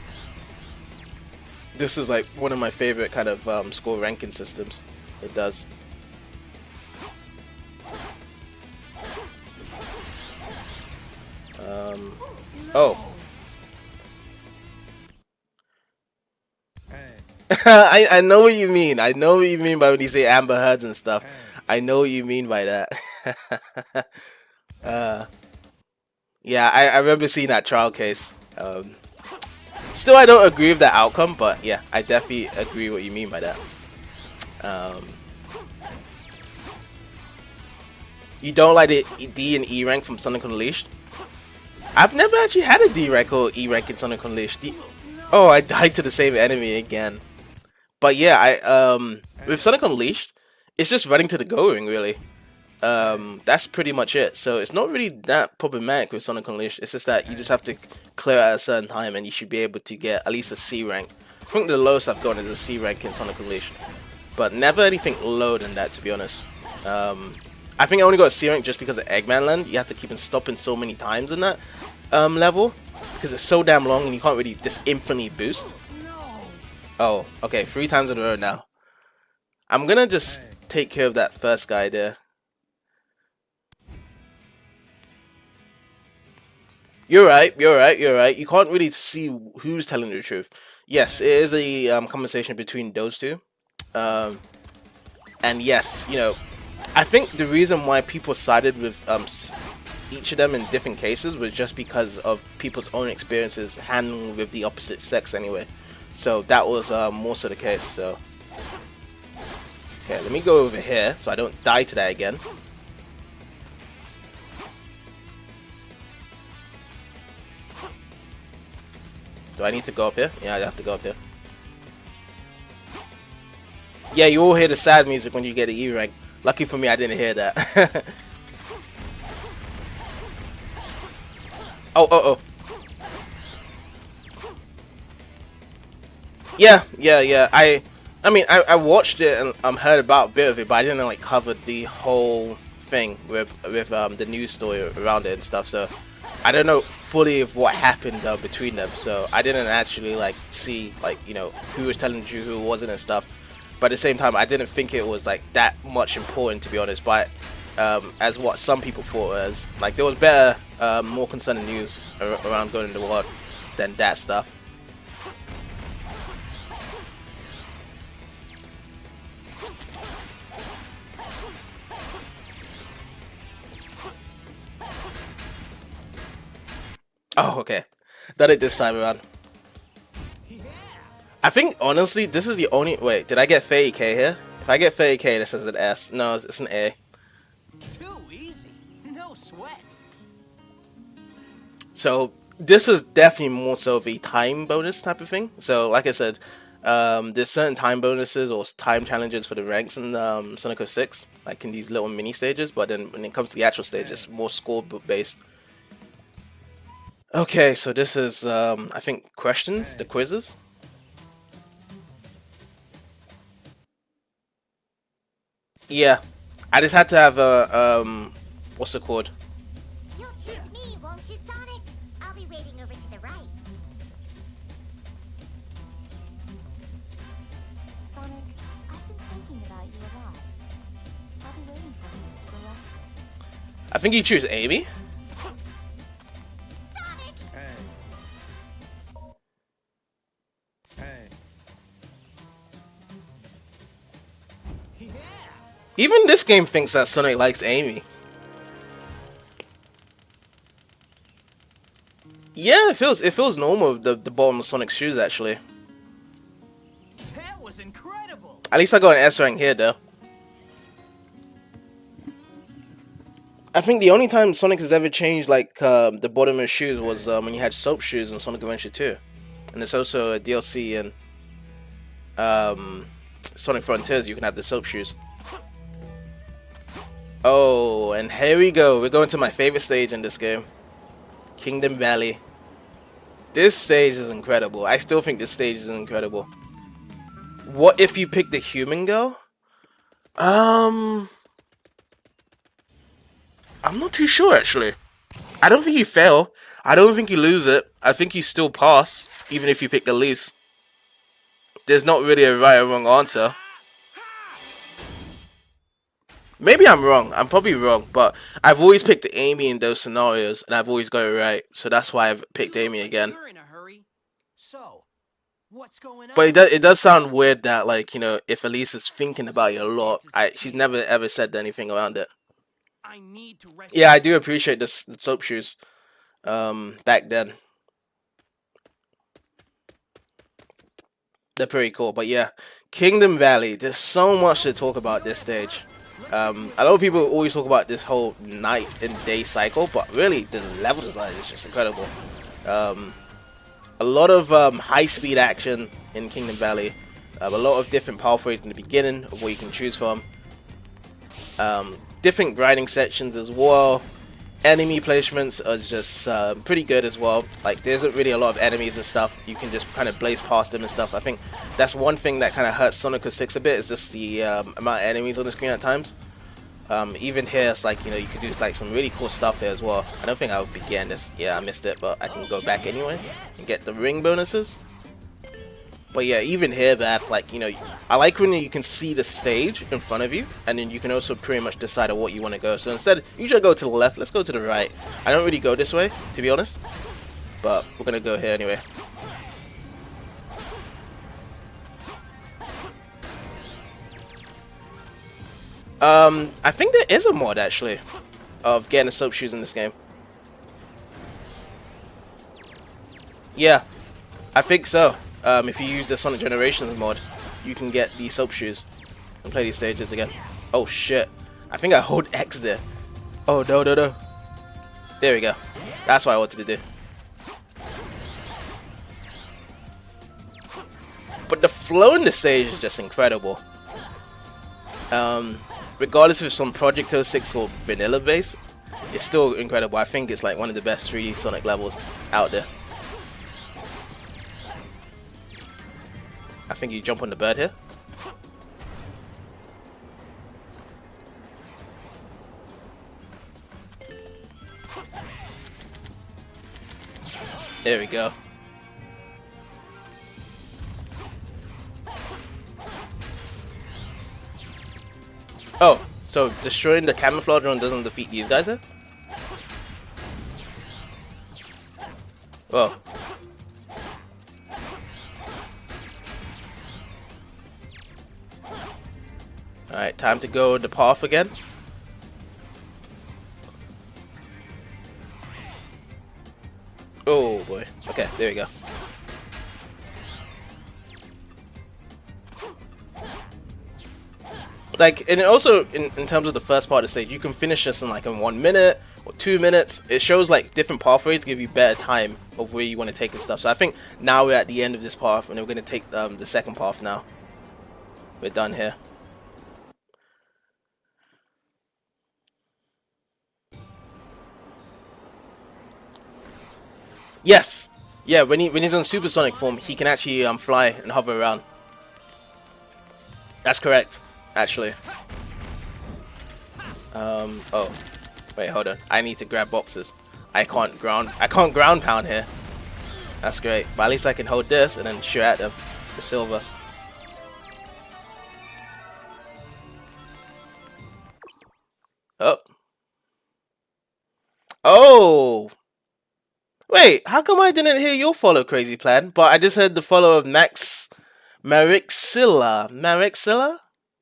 This is like one of my favorite kind of score ranking systems. It does. Oh. I know what you mean. I know what you mean by when you say Amber Heards and stuff. I know what you mean by that. Yeah, I remember seeing that trial case. Still, I don't agree with that outcome, but yeah, I definitely agree what you mean by that. You don't like the D and E rank from Sonic Unleashed? I've never actually had a D rank or E rank in Sonic Unleashed. Oh, I died to the same enemy again. But yeah, with Sonic Unleashed, it's just running to the go ring really. That's pretty much it. So it's not really that problematic with Sonic Unleashed. It's just that you just have to clear at a certain time, and you should be able to get at least a C rank. I think the lowest I've gotten is a C rank in Sonic Unleashed, but never anything lower than that, to be honest. I think I only got a C rank just because of Eggman Land. You have to keep on stopping so many times in that level because it's so damn long, and you can't really just infinitely boost. Oh, okay, 3 times in a row now. I'm gonna just take care of that first guy there. You're right, you're right, you're right. You can't really see who's telling the truth. Yes, it is a conversation between those two. And yes, you know, I think the reason why people sided with each of them in different cases was just because of people's own experiences handling with the opposite sex anyway. So that was more so the case. So okay, let me go over here so I don't die to that again. Do I need to go up here? Yeah, I have to go up here. Yeah, you all hear the sad music when you get the E rank. Lucky for me, I didn't hear that. Oh. Yeah. I mean, I watched it and heard about a bit of it, but I didn't like cover the whole thing with the news story around it and stuff. So I don't know fully of what happened between them. So I didn't actually like see like, you know, who was telling the truth, who wasn't and stuff. But at the same time, I didn't think it was like that much important, to be honest. But as what some people thought it was, like there was better, more concerning news around going in the world than that stuff. Oh, okay. Done it this time around. I think, honestly, this is the only... Wait, did I get 30k here? If I get 30k, this is an S. No, it's an A.
Too easy. No sweat.
So, this is definitely more so of a time bonus type of thing. So, like I said, there's certain time bonuses or time challenges for the ranks in Sonic 06. Like in these little mini stages. But then when it comes to the actual stage, it's more score-based. Okay, so this is, I think, questions, the quizzes. Yeah, I just had to have a, what's it called?
You'll choose me, won't you, Sonic? I'll be waiting over to the right. thinking about you a lot. I'll be waiting for you to the left.
I think you choose Amy.
Sonic!
Hey. Hey.
Even this game thinks that Sonic likes Amy. Yeah, it feels normal. The bottom of Sonic's shoes actually.
That was incredible.
At least I got an S rank here though. I think the only time Sonic has ever changed like the bottom of his shoes was when you had soap shoes in Sonic Adventure 2, and there's also a DLC in Sonic Frontiers. You can have the soap shoes. Oh, and here we go. We're going to my favorite stage in this game, Kingdom Valley. This stage is incredible. I still think this stage is incredible. What if you pick the human girl? I'm not too sure actually. I don't think you fail. I don't think you lose it. I think you still pass, even if you pick the least. There's not really a right or wrong answer. Maybe I'm wrong. I'm probably wrong, but I've always picked Amy in those scenarios, and I've always got it right. So that's why I've picked Amy again.
You're in a hurry. So, what's going on?
But it does sound weird that, like, you know, if Elise is thinking about you a lot, she's never ever said anything around it.
I need to rest.
Yeah, I do appreciate the soap shoes. Back then, they're pretty cool. But yeah, Kingdom Valley. There's so much to talk about this stage. A lot of people always talk about this whole night and day cycle, but really the level design is just incredible. A lot of high-speed action in Kingdom Valley. A lot of different pathways in the beginning of what you can choose from. Different grinding sections as well. Enemy placements are just pretty good as well. Like, there isn't really a lot of enemies and stuff. You can just kind of blaze past them and stuff. I think that's one thing that kind of hurts Sonic 06 a bit, is just the amount of enemies on the screen at times. Even here, it's like, you know, you could do like some really cool stuff here as well. I don't think I would be getting this. Yeah, I missed it, but I can go back anyway and get the ring bonuses. But yeah, even here, that, like, you know, I like when you can see the stage in front of you, and then you can also pretty much decide on what you want to go. So instead, you should go to the left. Let's go to the right. I don't really go this way, to be honest, but we're gonna go here anyway. I think there is a mod actually of getting the soap shoes in this game. Yeah, I think so. If you use the Sonic Generations mod, you can get the soap shoes and play these stages again. Oh shit, I think I hold X there. Oh no. There we go. That's what I wanted to do. But the flow in the stage is just incredible. Regardless if it's from Project 06 or vanilla base, it's still incredible. I think it's like one of the best 3D Sonic levels out there. I think you jump on the bird here. There we go. Oh, so destroying the camouflage drone doesn't defeat these guys then? Well. Alright, time to go the path again. Oh boy. Okay, there we go. Like, and also in terms of the first part of the stage, you can finish this in like in 1 minute or 2 minutes. It shows like different pathways to give you better time of where you want to take and stuff. So I think now we're at the end of this path, and we're going to take the second path now. We're done here. Yes. Yeah, when he's on supersonic form, he can actually fly and hover around. That's correct, actually. Oh, wait, hold on. I need to grab boxes. I can't ground pound here. That's great. But at least I can hold this and then shoot at them with silver. Wait, how come I didn't hear your follow, Crazy Plan? But I just heard the follow of Max Marixilla. Marixilla?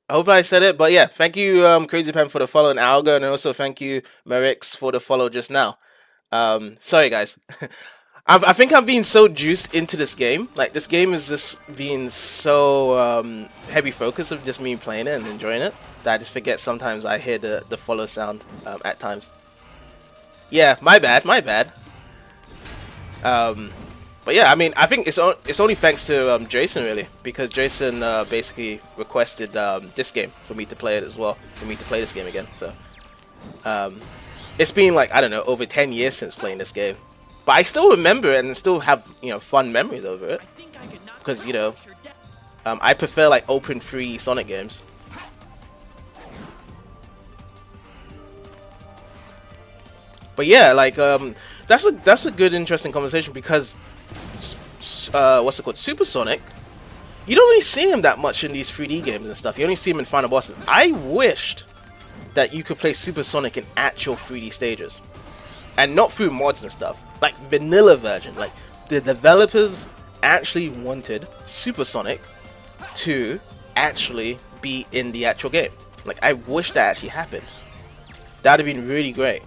I hope I said it, but yeah, thank you, Crazy Plan, for the follow an hour ago, and also thank you, Marix, for the follow just now. Sorry guys. I think I'm being so juiced into this game. Like, this game is just being so heavy focus of just me playing it and enjoying it that I just forget sometimes I hear the follow sound at times. Yeah, my bad, my bad. But yeah, I mean, I think it's only thanks to Jason, really, because Jason basically requested this game for me to play it as well, for me to play this game again. So it's been like, I don't know, over 10 years since playing this game, but I still remember it and still have, you know, fun memories over it, because, you know, I prefer like open 3D Sonic games. But yeah, like that's a good, interesting conversation, because what's it called, Super Sonic, you don't really see him that much in these 3D games and stuff. You only see him in final bosses. I wished that you could play Super Sonic in actual 3D stages, and not through mods and stuff, like vanilla version. Like, the developers actually wanted Super Sonic to actually be in the actual game. Like, I wish that actually happened. That'd have been really great.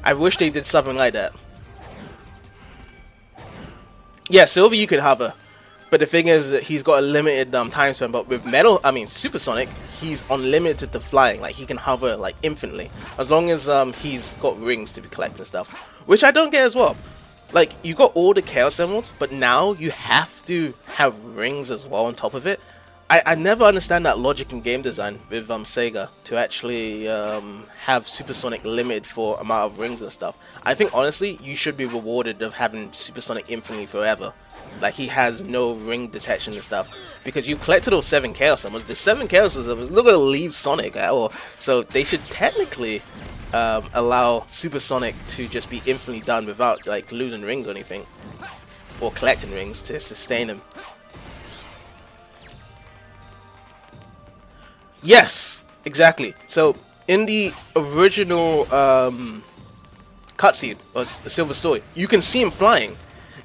I wish they did something like that. Yeah, Silver you can hover, but the thing is that he's got a limited time span. But with Super Sonic, he's unlimited to flying. Like, he can hover like infinitely, as long as he's got rings to be collecting stuff, which I don't get as well. Like, you got all the Chaos Emeralds, but now you have to have rings as well on top of it. I never understand that logic in game design with Sega to actually have Super Sonic limited for amount of rings and stuff. I think honestly you should be rewarded of having Super Sonic infinitely forever. Like, he has no ring detection and stuff, because you collected those 7 Chaos Emeralds. The 7 Chaos Emeralds not gonna leave Sonic at all, so they should technically allow Super Sonic to just be infinitely done without like losing rings or anything, or collecting rings to sustain him. Yes, exactly. So in the original cutscene or Silver Story, you can see him flying,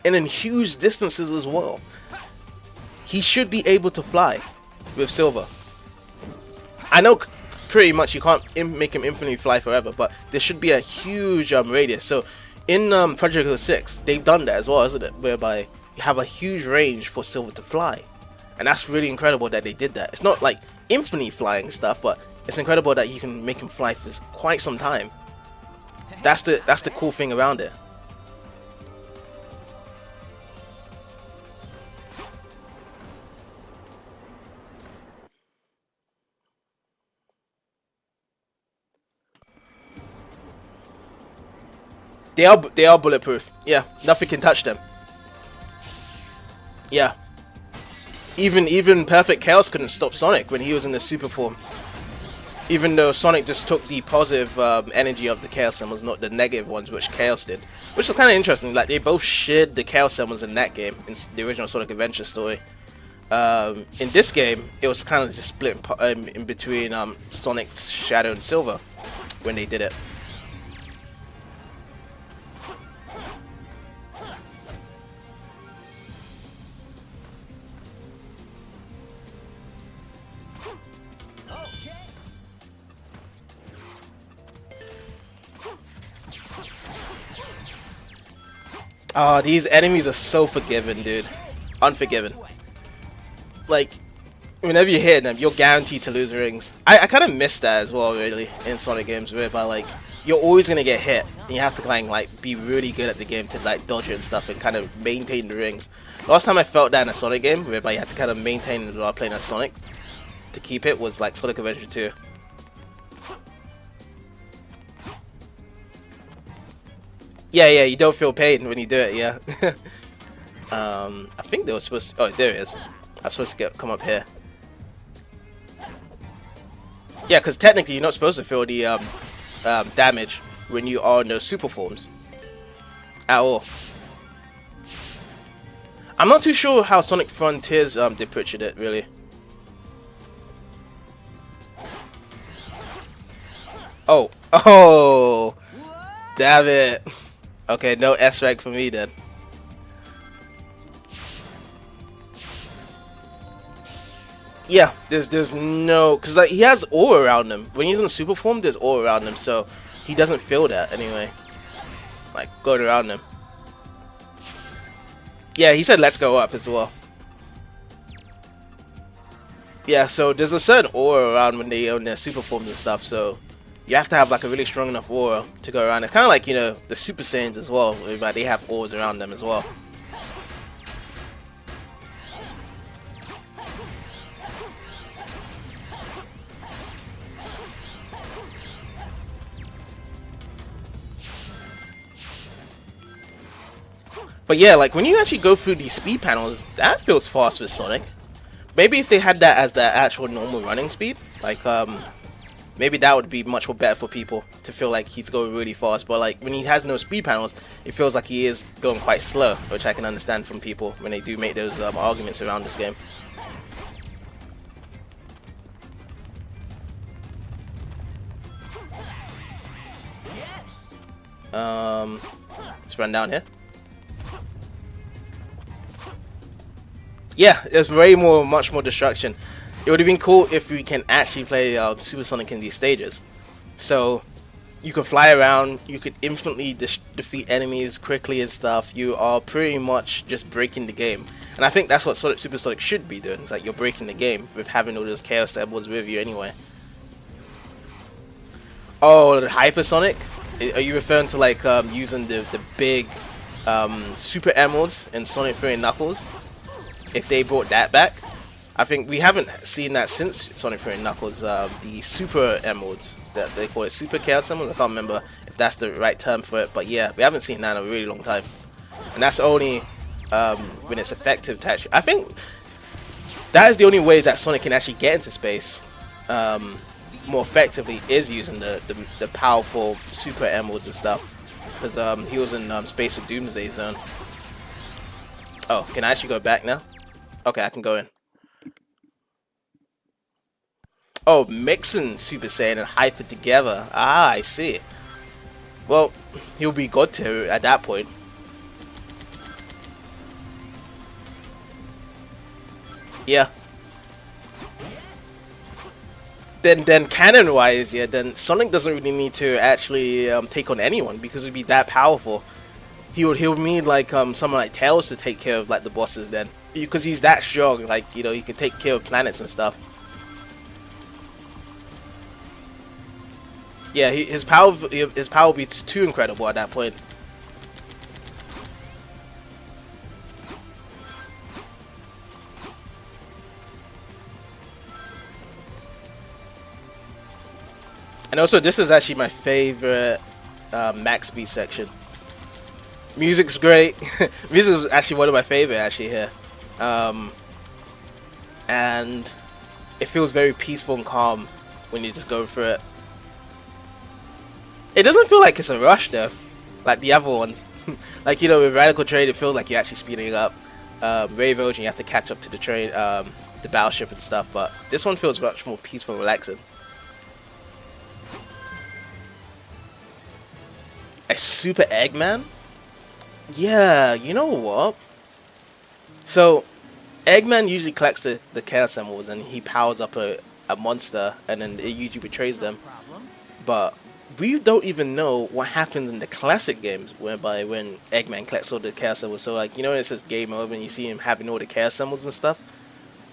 and in huge distances as well. He should be able to fly with Silver. I know pretty much you can't make him infinitely fly forever, but there should be a huge radius. So in Project 06, they've done that as well, isn't it? Whereby you have a huge range for Silver to fly. And that's really incredible that they did that. It's not like infinitely flying stuff, but it's incredible that you can make him fly for quite some time. That's the cool thing around it. They are bulletproof. Yeah, nothing can touch them. Yeah. Even Perfect Chaos couldn't stop Sonic when he was in the super form. Even though Sonic just took the positive energy of the Chaos Emeralds, not the negative ones, which Chaos did. Which is kind of interesting. Like, they both shared the Chaos Emeralds in that game, in the original Sonic Adventure story. In this game, it was kind of just split in between Sonic, Shadow, and Silver when they did it. Oh, these enemies are so forgiving, dude. Unforgiving. Like, whenever you hit them, you're guaranteed to lose rings. I kind of miss that as well, really, in Sonic games, whereby, like, you're always going to get hit, and you have to, kind of, like, be really good at the game to, like, dodge it and stuff, and kind of maintain the rings. Last time I felt that in a Sonic game, whereby you had to kind of maintain it while playing as Sonic to keep it, was, like, Sonic Adventure 2. Yeah, you don't feel pain when you do it, yeah. I think they were supposed to... Oh, there it is. I was supposed to come up here. Yeah, because technically you're not supposed to feel the damage when you are in those super forms. At all. I'm not too sure how Sonic Frontiers depicted it, really. Oh. Damn it. Okay, no S rank for me then. Yeah, there's no, cause like he has aura around him. When he's in super form, there's aura around him, so he doesn't feel that anyway. Like going around him. Yeah, he said let's go up as well. Yeah, so there's a certain aura around when they own their super forms and stuff, so you have to have like a really strong enough aura to go around. It's kind of like, you know, the Super Saiyans as well, where they have auras around them as well. But yeah, like when you actually go through these speed panels, that feels fast with Sonic. Maybe if they had that as the actual normal running speed, like maybe that would be much more better for people to feel like he's going really fast. But like when he has no speed panels, it feels like he is going quite slow, which I can understand from people when they do make those arguments around this game. Let's run down here. Yeah, there's much more destruction. It would have been cool if we can actually play Super Sonic in these stages. So you can fly around, you could instantly defeat enemies quickly and stuff. You are pretty much just breaking the game. And I think that's what Super Sonic should be doing. It's like you're breaking the game with having all those Chaos Emeralds with you anyway. Oh, the Hypersonic? Are you referring to like using the big Super Emeralds in Sonic 3 and Knuckles? If they brought that back, I think we haven't seen that since Sonic 3 and Knuckles. The Super Emeralds, that they call it Super Chaos Emeralds. I can't remember if that's the right term for it, but yeah, we haven't seen that in a really long time, and that's only when it's effective to actually. I think that is the only way that Sonic can actually get into space more effectively, is using the powerful Super Emeralds and stuff, because he was in Space with Doomsday Zone. Oh, can I actually go back now? Okay, I can go in. Oh, mixing Super Saiyan and Hyper together. Ah, I see. Well, he'll be God tier at that point. Yeah. Then canon-wise, yeah, then Sonic doesn't really need to actually take on anyone, because he'd be that powerful. He would need like someone like Tails to take care of like the bosses then, because he's that strong. Like, you know, he can take care of planets and stuff. Yeah, his power would be too incredible at that point. And also, this is actually my favorite max speed section. Music's great. Music is actually one of my favorite actually here, and it feels very peaceful and calm when you just go through it. It doesn't feel like it's a rush though, like the other ones. Like, you know, with Radical Trade, it feels like you're actually speeding up. Rave Ocean, you have to catch up to the train, the battleship and stuff. But this one feels much more peaceful and relaxing. A Super Eggman? Yeah, you know what? So, Eggman usually collects the Chaos Emeralds and he powers up a monster, and then it usually betrays them. But we don't even know what happens in the classic games, whereby when Eggman collects all the Chaos Emeralds. So, like, you know, it says game over and you see him having all the Chaos Emeralds and stuff.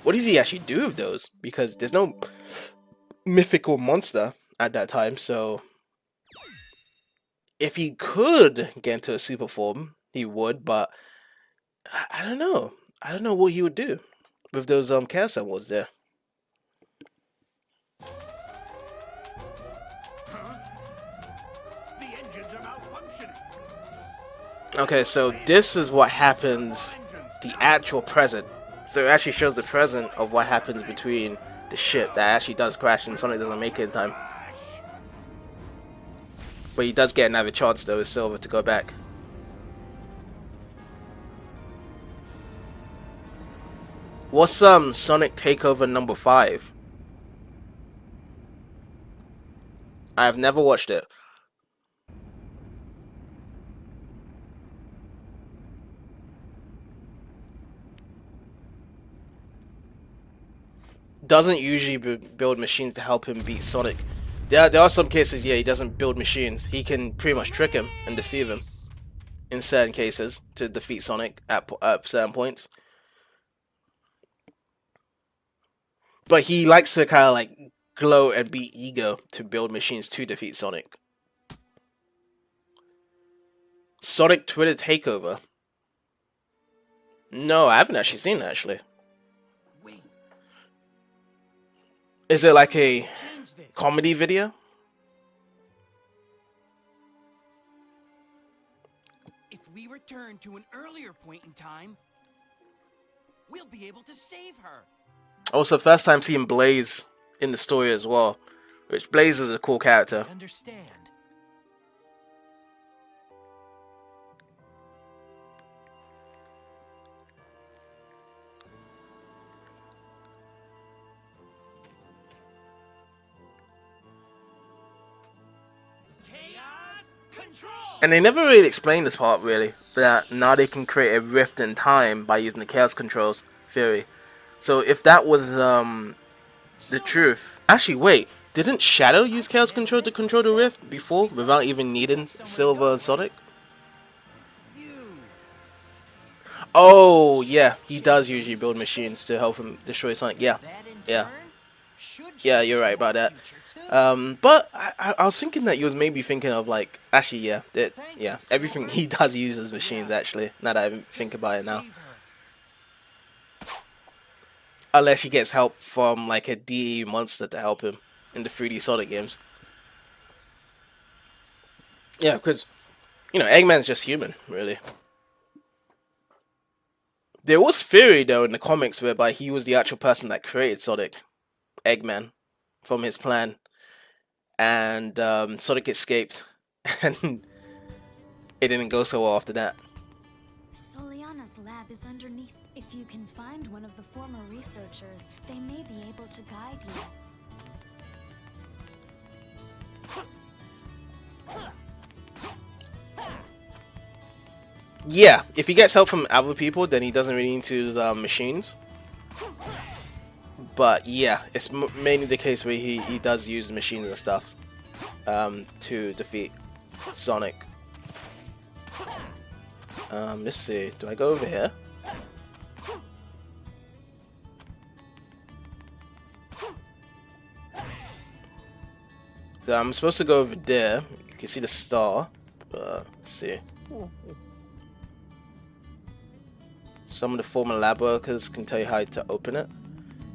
What does he actually do with those? Because there's no mythical monster at that time, so if he could get into a super form, he would, but I don't know. I don't know what he would do with those Chaos Emeralds there.
The engines are malfunctioning.
Okay, so this is what happens, the actual present. So it actually shows the present of what happens between the ship that actually does crash and Sonic doesn't make it in time. But he does get another chance though with Silver to go back. What's Sonic Takeover number 5? I've never watched it. doesn't usually build machines to help him beat Sonic. There are some cases, yeah, he doesn't build machines. He can pretty much trick him and deceive him in certain cases to defeat Sonic at certain points. But he likes to kind of like gloat and be eager to build machines to defeat Sonic. Sonic Twitter takeover. No, I haven't actually seen that actually.
Wait,
Is it like a
change this.
comedy video?
If we return to an earlier point in time, we'll be able to save her.
Also, first time seeing Blaze in the story as well. Which Blaze is a cool character.
Understand. Chaos control.
And they never really explained this part really. That now they can create a rift in time by using the Chaos Controls theory. So if that was the truth. Actually, wait. Didn't Shadow use Chaos Control to control the rift before without even needing Silver and Sonic? Oh, yeah. He does usually build machines to help him destroy Sonic. Yeah. Yeah. Yeah, you're right about that. But I was thinking that you was maybe thinking of like, actually, yeah, yeah, everything he does uses machines actually. Now that I think about it now, unless he gets help from like a DE monster to help him in the 3D Sonic games. Yeah, because you know Eggman's just human, really. There was theory though in the comics whereby he was the actual person that created Sonic, Eggman, from his plan. And Sonic escaped, and it didn't go so well after that.
Soliana's lab is underneath. If you can find one of the former researchers, they may be able to guide you.
Yeah, if he gets help from other people, then he doesn't really need to use machines. But yeah, it's mainly the case where he does use machines and stuff to defeat Sonic. Let's see, do I go over here? So I'm supposed to go over there. You can see the star. Let's see. Some of the former lab workers can tell you how to open it.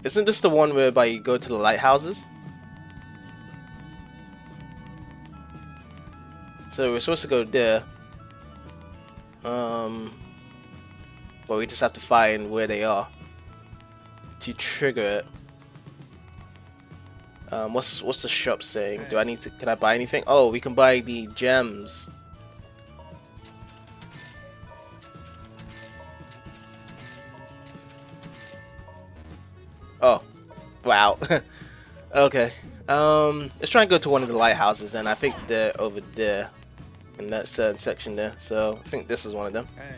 Isn't this the one whereby you go to the lighthouses? So we're supposed to go there. But we just have to find where they are to trigger it. What's the shop saying? Do I need to? Can I buy anything? Oh, we can buy the gems. Oh, wow. Okay. Let's try and go to one of the lighthouses then. I think they're over there in that certain section there. So I think this is one of them.
Hey.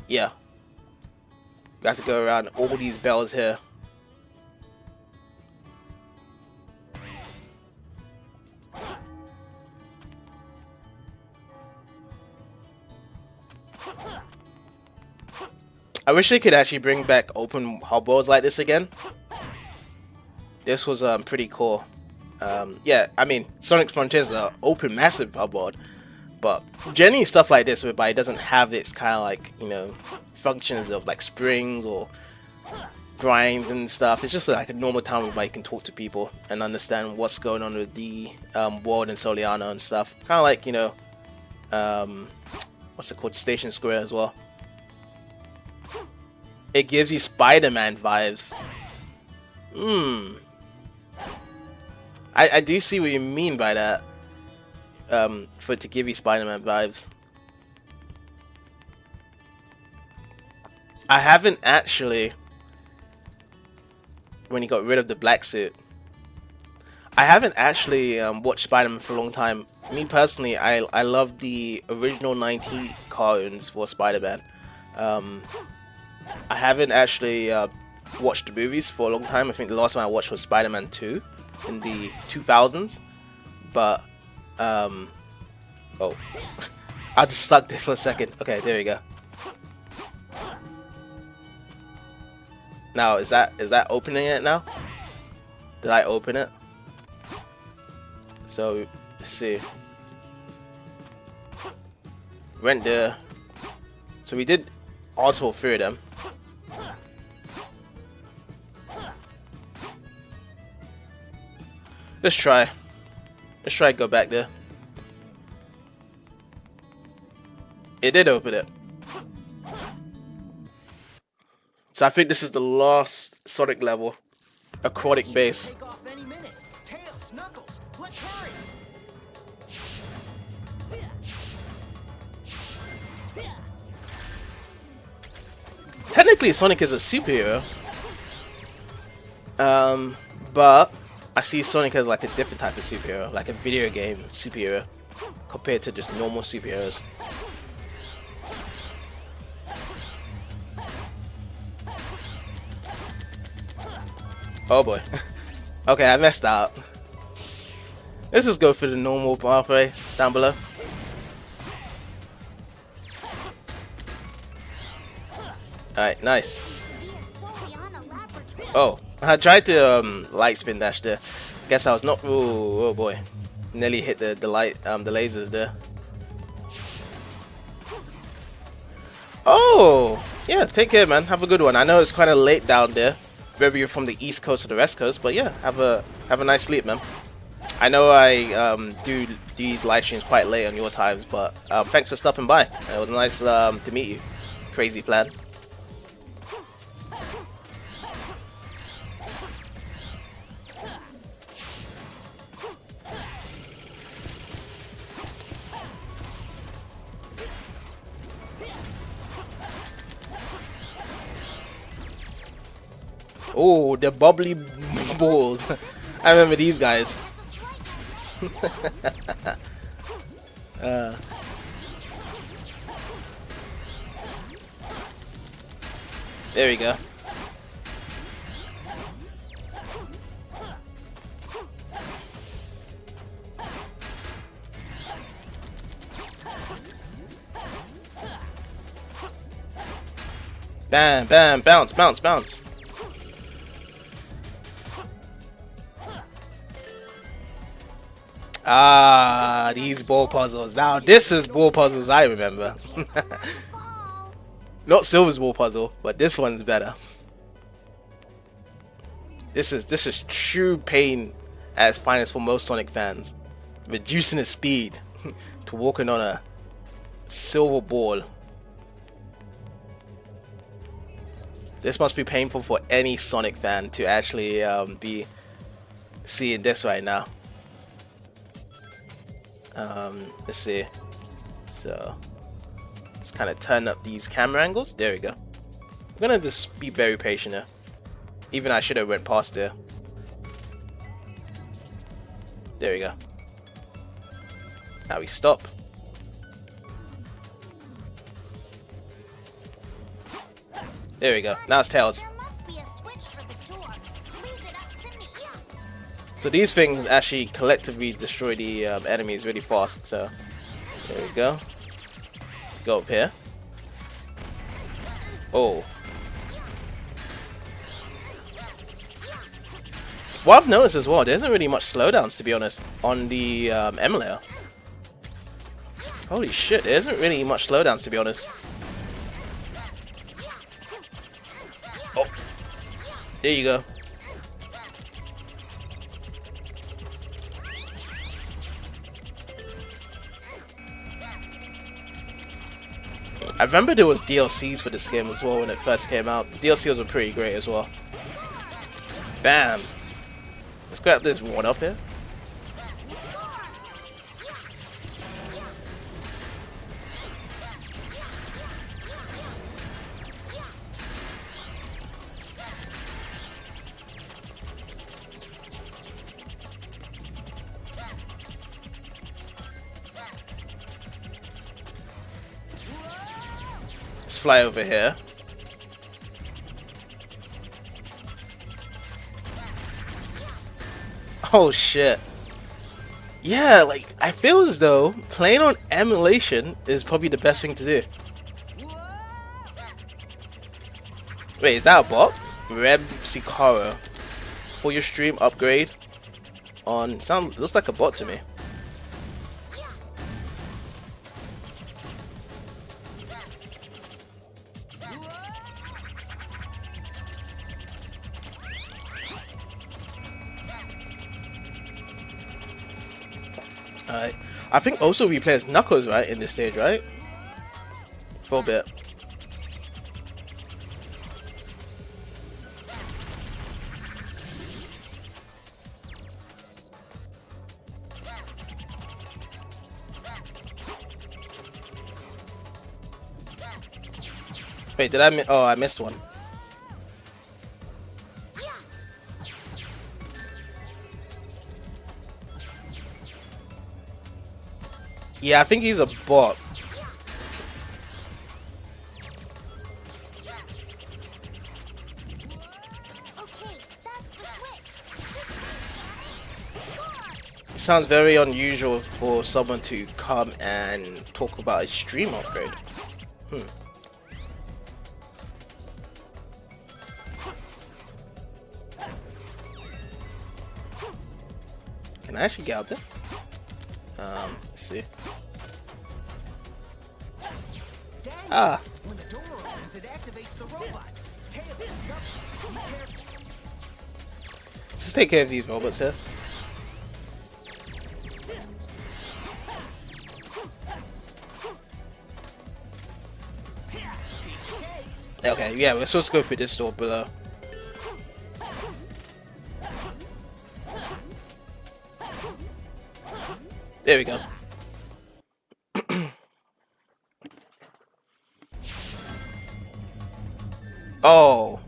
Yeah. We have to go around all these bells here. I wish they could actually bring back open hub worlds like this again. This was pretty cool. Yeah, I mean, Sonic Frontiers is an open, massive hub world, but generally stuff like this, whereby it doesn't have its kind of like, you know, functions of like springs or grinds and stuff. It's just like a normal town whereby you can talk to people and understand what's going on with the world in Soliana and stuff. Kind of like, you know, what's it called, Station Square as well. It gives you Spider-Man vibes. I do see what you mean by that. For it to give you Spider-Man vibes. I haven't actually, when he got rid of the black suit, I haven't actually watched Spider-Man for a long time. Me personally, I love the original 90 cartoons for Spider-Man. I haven't actually watched the movies for a long time. I think the last one I watched was Spider-Man 2 in the 2000s. But oh, I just stuck there for a second. Okay, there we go. Now is that opening it now? Did I open it? So let's see. Went there. So we did also 3 of them. Let's try go back there. It did open it. So I think this is the last Sonic level. Aquatic base.
Take off any minute. Tails, Knuckles, let's hurry.
Technically Sonic is a superhero. But I see Sonic as like a different type of superhero, like a video game superhero, compared to just normal superheroes. Oh boy. Okay, I messed up. Let's just go for the normal pathway down below. Alright, nice. Oh, I tried to light spin dash there. Guess I was not. Oh boy, nearly hit the light the lasers there. Oh yeah, take care, man. Have a good one. I know it's kind of late down there, whether you're from the East Coast or the West Coast, but yeah, have a nice sleep, man. I know I do these live streams quite late on your times, but thanks for stopping by. It was nice to meet you. Crazy plan. Oh, the bubbly balls. I remember these guys. There we go. Bam, bam, bounce, bounce, bounce. Ah, these ball puzzles. Now this is ball puzzles I remember. Not Silver's ball puzzle, but this one's better. This is true pain at its finest for most Sonic fans. Reducing its speed to walking on a silver ball. This must be painful for any Sonic fan to actually be seeing this right now. Let's see. So let's kind of turn up these camera angles. There we go. I'm gonna just be very patient here. Even I should have went past there. There we go. Now we stop. There we go. Now it's Tails. So these things actually collectively destroy the enemies really fast. So there we go. Go up here. Oh. What I've noticed as well, there isn't really much slowdowns, to be honest, on the M layer. Holy shit, there isn't really much slowdowns, to be honest. Oh. There you go. I remember there was DLCs for this game as well when it first came out. The DLCs were pretty great as well. Bam! Let's grab this one up here. Let's fly over here. Oh shit. Yeah, like, I feel as though playing on emulation is probably the best thing to do. Wait, is that a bot? Reb Sikaro. For your stream upgrade on looks like a bot to me. Alright. I think also we play as Knuckles, right, in this stage, right? For a bit. Wait, did I miss? Oh, I missed one. Yeah, I think he's a bot. It sounds very unusual for someone to come and talk about a stream upgrade. Can I actually get out there? Let's see. Ah.
When the door opens, it activates the robots. Tails and Knuckles. Be careful.
Just take care of these robots here. Okay, yeah, we're supposed to go through this door, but there we go. Oh.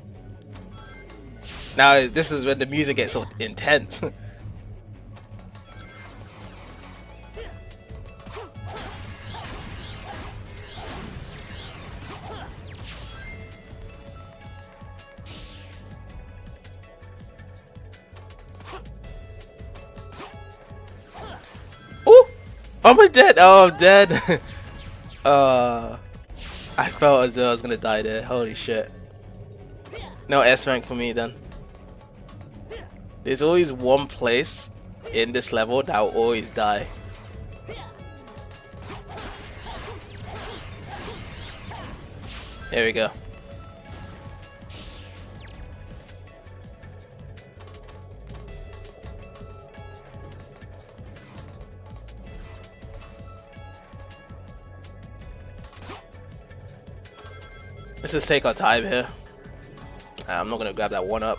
Now this is when the music gets so intense. Oh, am I dead? Oh, I'm dead. I felt as though I was gonna die there. Holy shit. No S rank for me then. There's always one place in this level that will always die. There we go. Let's just take our time here. I'm not gonna grab that one up.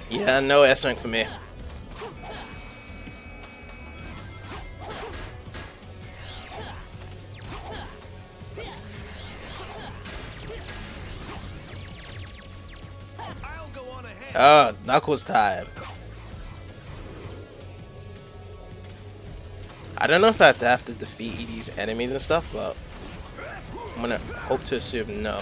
Yeah, no S rank for me. Oh, Knuckles time. I don't know if I have to defeat these enemies and stuff, but I'm gonna hope to assume no.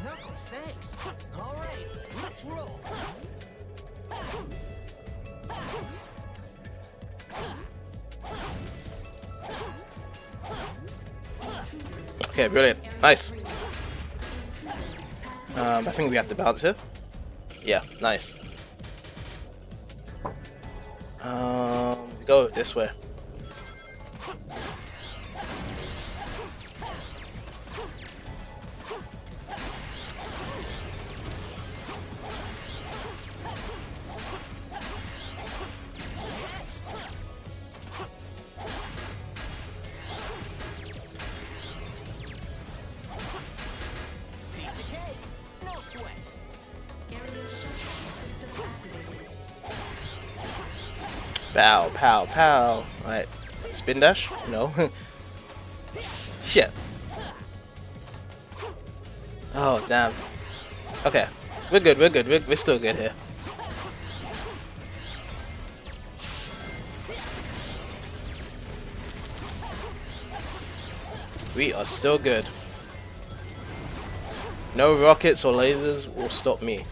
Knuckles, thanks. All right, let's roll.
Okay, brilliant. Nice. I think we have to bounce it. Yeah, nice. Go this way.
Piece of cake. No sweat.
Area shutdown system activated.
Pow, pow, pow. Alright. Spin dash? No. Shit. Oh, damn. Okay. We're good, we're good. We're still good here. We are still good. No rockets or lasers will stop me.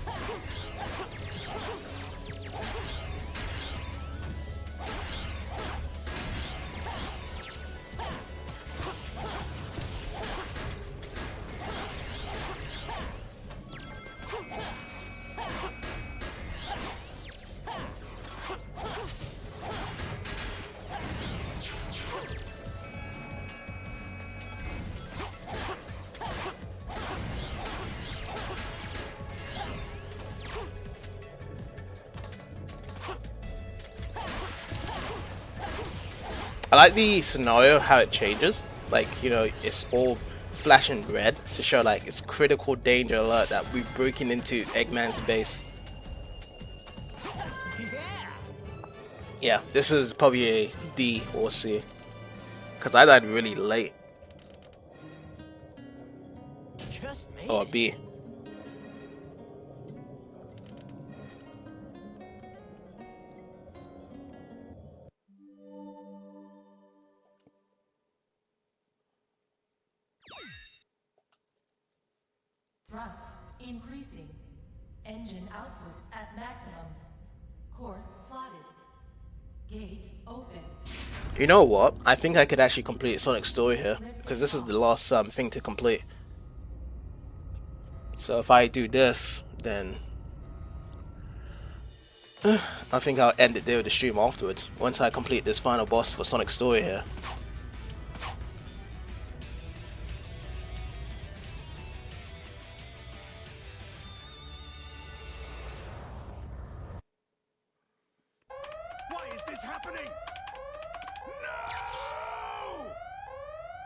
I like the scenario, how it changes. Like, you know, it's all flashing red to show like it's critical danger alert that we're breaking into Eggman's base. Yeah, this is probably a D or C. Because I died really late.
Just made
Or
it.
B.
Thrust increasing. Engine output at maximum. Course plotted. Gate open.
You know what? I think I could actually complete Sonic's story here. Because this is the last thing to complete. So if I do this, then I think I'll end it there with the stream afterwards. Once I complete this final boss for Sonic's story here.
Why is this happening? No!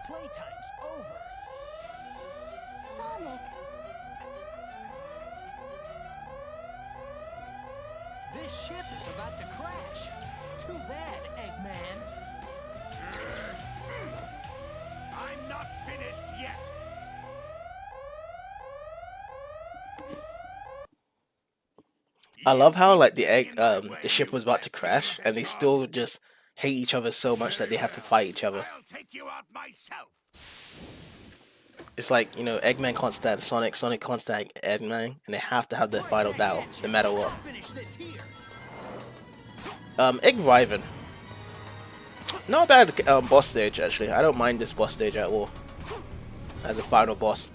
Playtime's over.
Sonic!
This ship is about to crash. Too bad, Eggman.
I'm not finished yet.
I love how like the ship was about to crash and they still just hate each other so much that they have to fight each other.
I'll take you out myself.
It's like, you know, Eggman can't stand Sonic, Sonic can't stand Eggman, and they have to have their final battle, no matter what.
Finish this here.
Egg Riven. Not a bad boss stage actually. I don't mind this boss stage at all. As the final boss.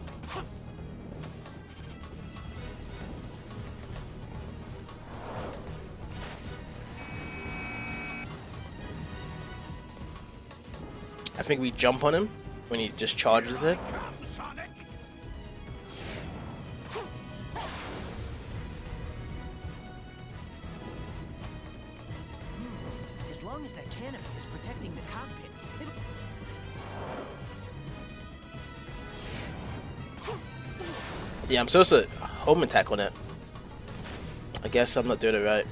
I think we jump on him when he just charges it.
Come, Sonic.
As long as that canopy is protecting the cockpit,
Yeah, I'm supposed to home attack on it. I guess I'm not doing it right.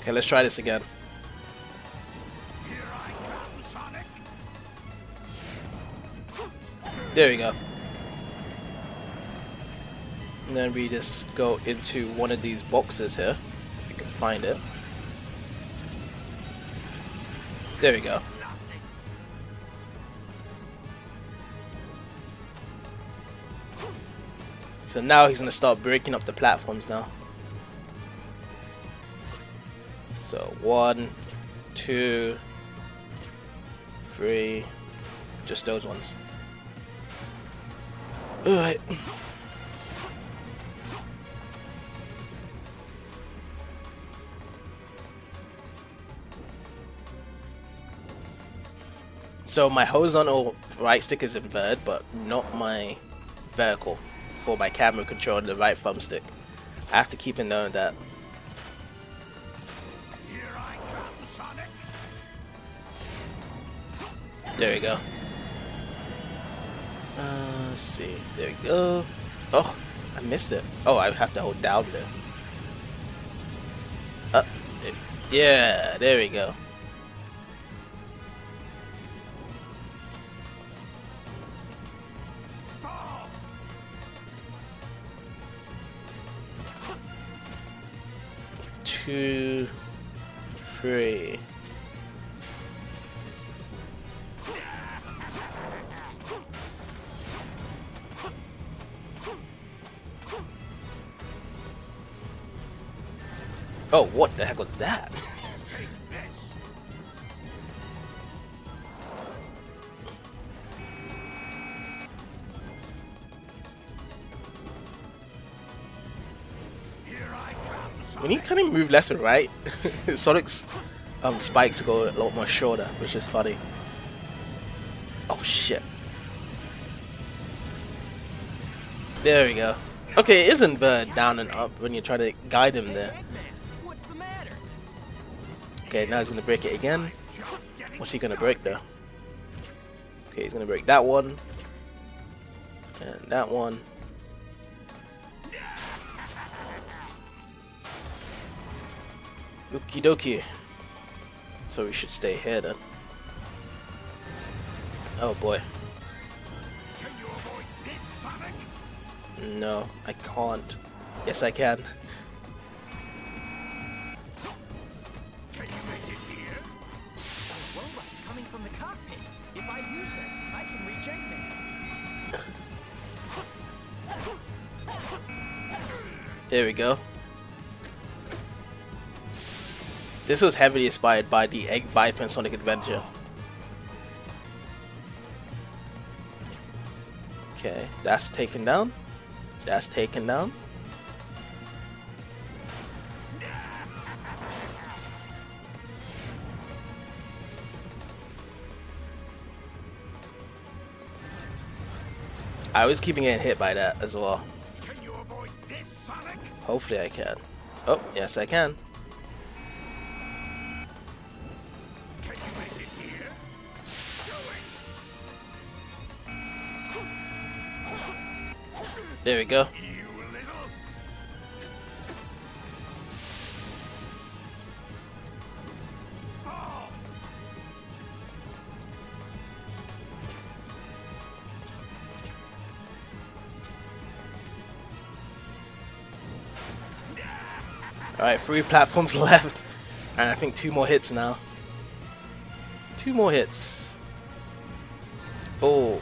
Okay, let's try this again.
Here I come, Sonic.
There we go. And then we just go into one of these boxes here, if you can find it. There we go. So now he's gonna start breaking up the platforms now. So 1, 2, 3, just those ones. Alright. So my horizontal right stick is inverted, but not my vertical for my camera control and the right thumbstick. I have to keep in knowing that.
Here I come, Sonic.
There we go. Let's see. There we go. Oh, I missed it. Oh, I have to hold down there. Yeah, there we go. Two, three. Oh, what the heck was that? When you kind of move left and right, Sonic's spikes go a lot more shorter, which is funny. Oh shit. There we go. Okay, it isn't down and up when you try to guide him there.
What's the matter?
Okay, now he's gonna break it again. What's he gonna break though? Okay, he's gonna break that one. And that one. Okie dokie. So we should stay here then. Oh boy.
Can you avoid this, Sonic?
No, I can't. Yes, I can.
Can you make it here?
Those robots coming from the cockpit. If I use them, I can reach Eggman.
Here we go. This was heavily inspired by the Egg Viper and Sonic Adventure. Okay, that's taken down. That's taken down. I was keeping getting hit by that as well.
Can you avoid this, Sonic?
Hopefully I can. Oh, yes I can.
Can you make it here? Do it!
There we go.
You little... Fall!
Alright, 3 platforms left. And I think 2 more hits now. 2 more hits. Oh.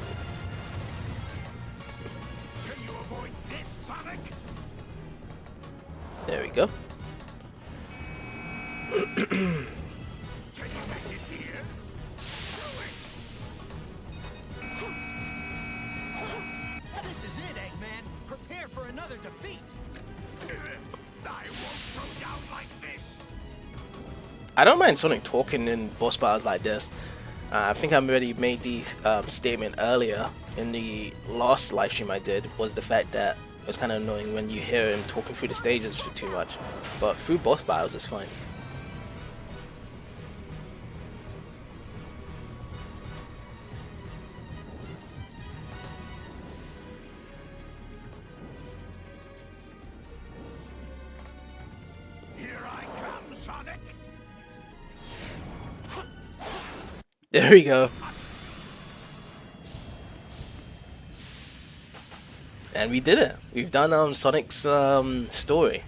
Can you avoid this, Sonic?
There we go.
Can you make it here? Do it!
This is it, Eggman. Prepare for another defeat.
I won't throw down like this!
I don't mind Sonic talking in boss battles like this. I think I already made the statement earlier in the last live stream I did, was the fact that it was kind of annoying when you hear him talking through the stages for too much. But through boss battles it's fine.
Here I come, Sonic!
There we go. And we did it. We've done Sonic's story.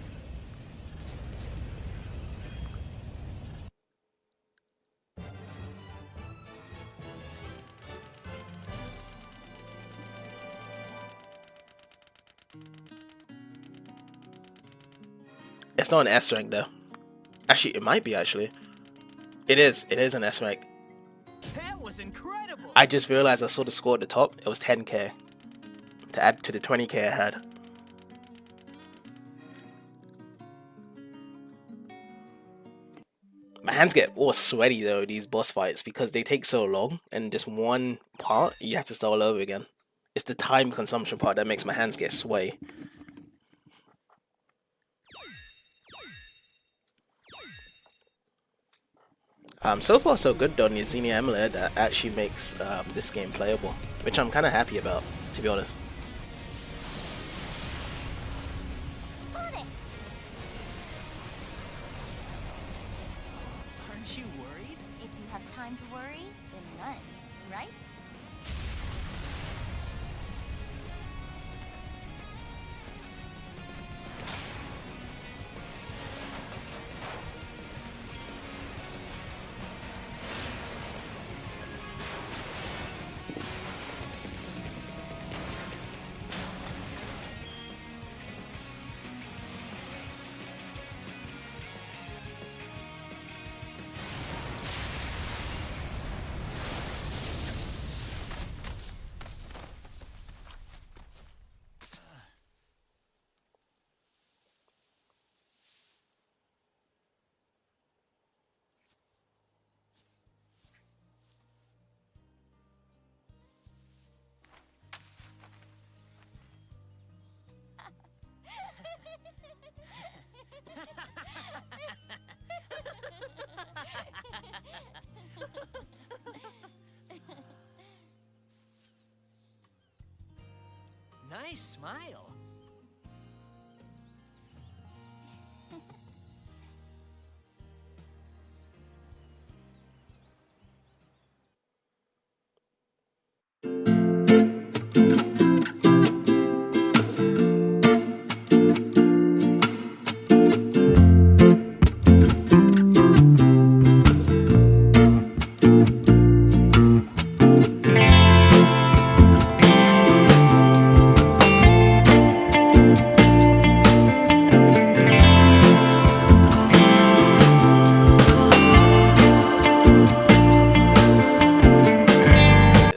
It's not an S rank though. Actually, it might be actually. It is. It is an S rank.
That was incredible.
I just realized I saw the score at the top. It was 10k to add to the 20k I had. My hands get all sweaty though these boss fights because they take so long, and this one part you have to start all over again. It's the time consumption part that makes my hands get sweaty. So far so good though. The Xenia Emulator that actually makes this game playable, which I'm kind of happy about, to be honest.
Sonic!
Aren't you worried?
If you have time to worry, then none, right?
Nice smile.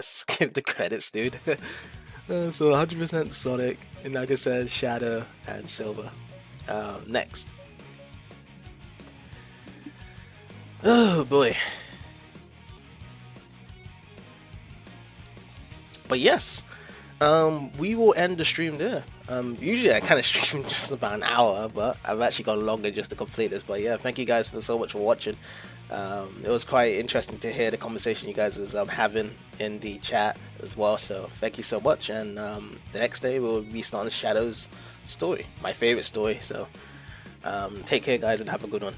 Skip the credits, dude. So 100% Sonic, and like I said, Shadow and Silver. Next. Oh boy. But yes, we will end the stream there. Usually I kind of stream just about an hour, but I've actually gone longer just to complete this. But yeah, thank you guys for so much for watching. It was quite interesting to hear the conversation you guys was having in the chat as well. So thank you so much. And the next day we'll be starting Shadow's story, my favorite story. So take care, guys, and have a good one.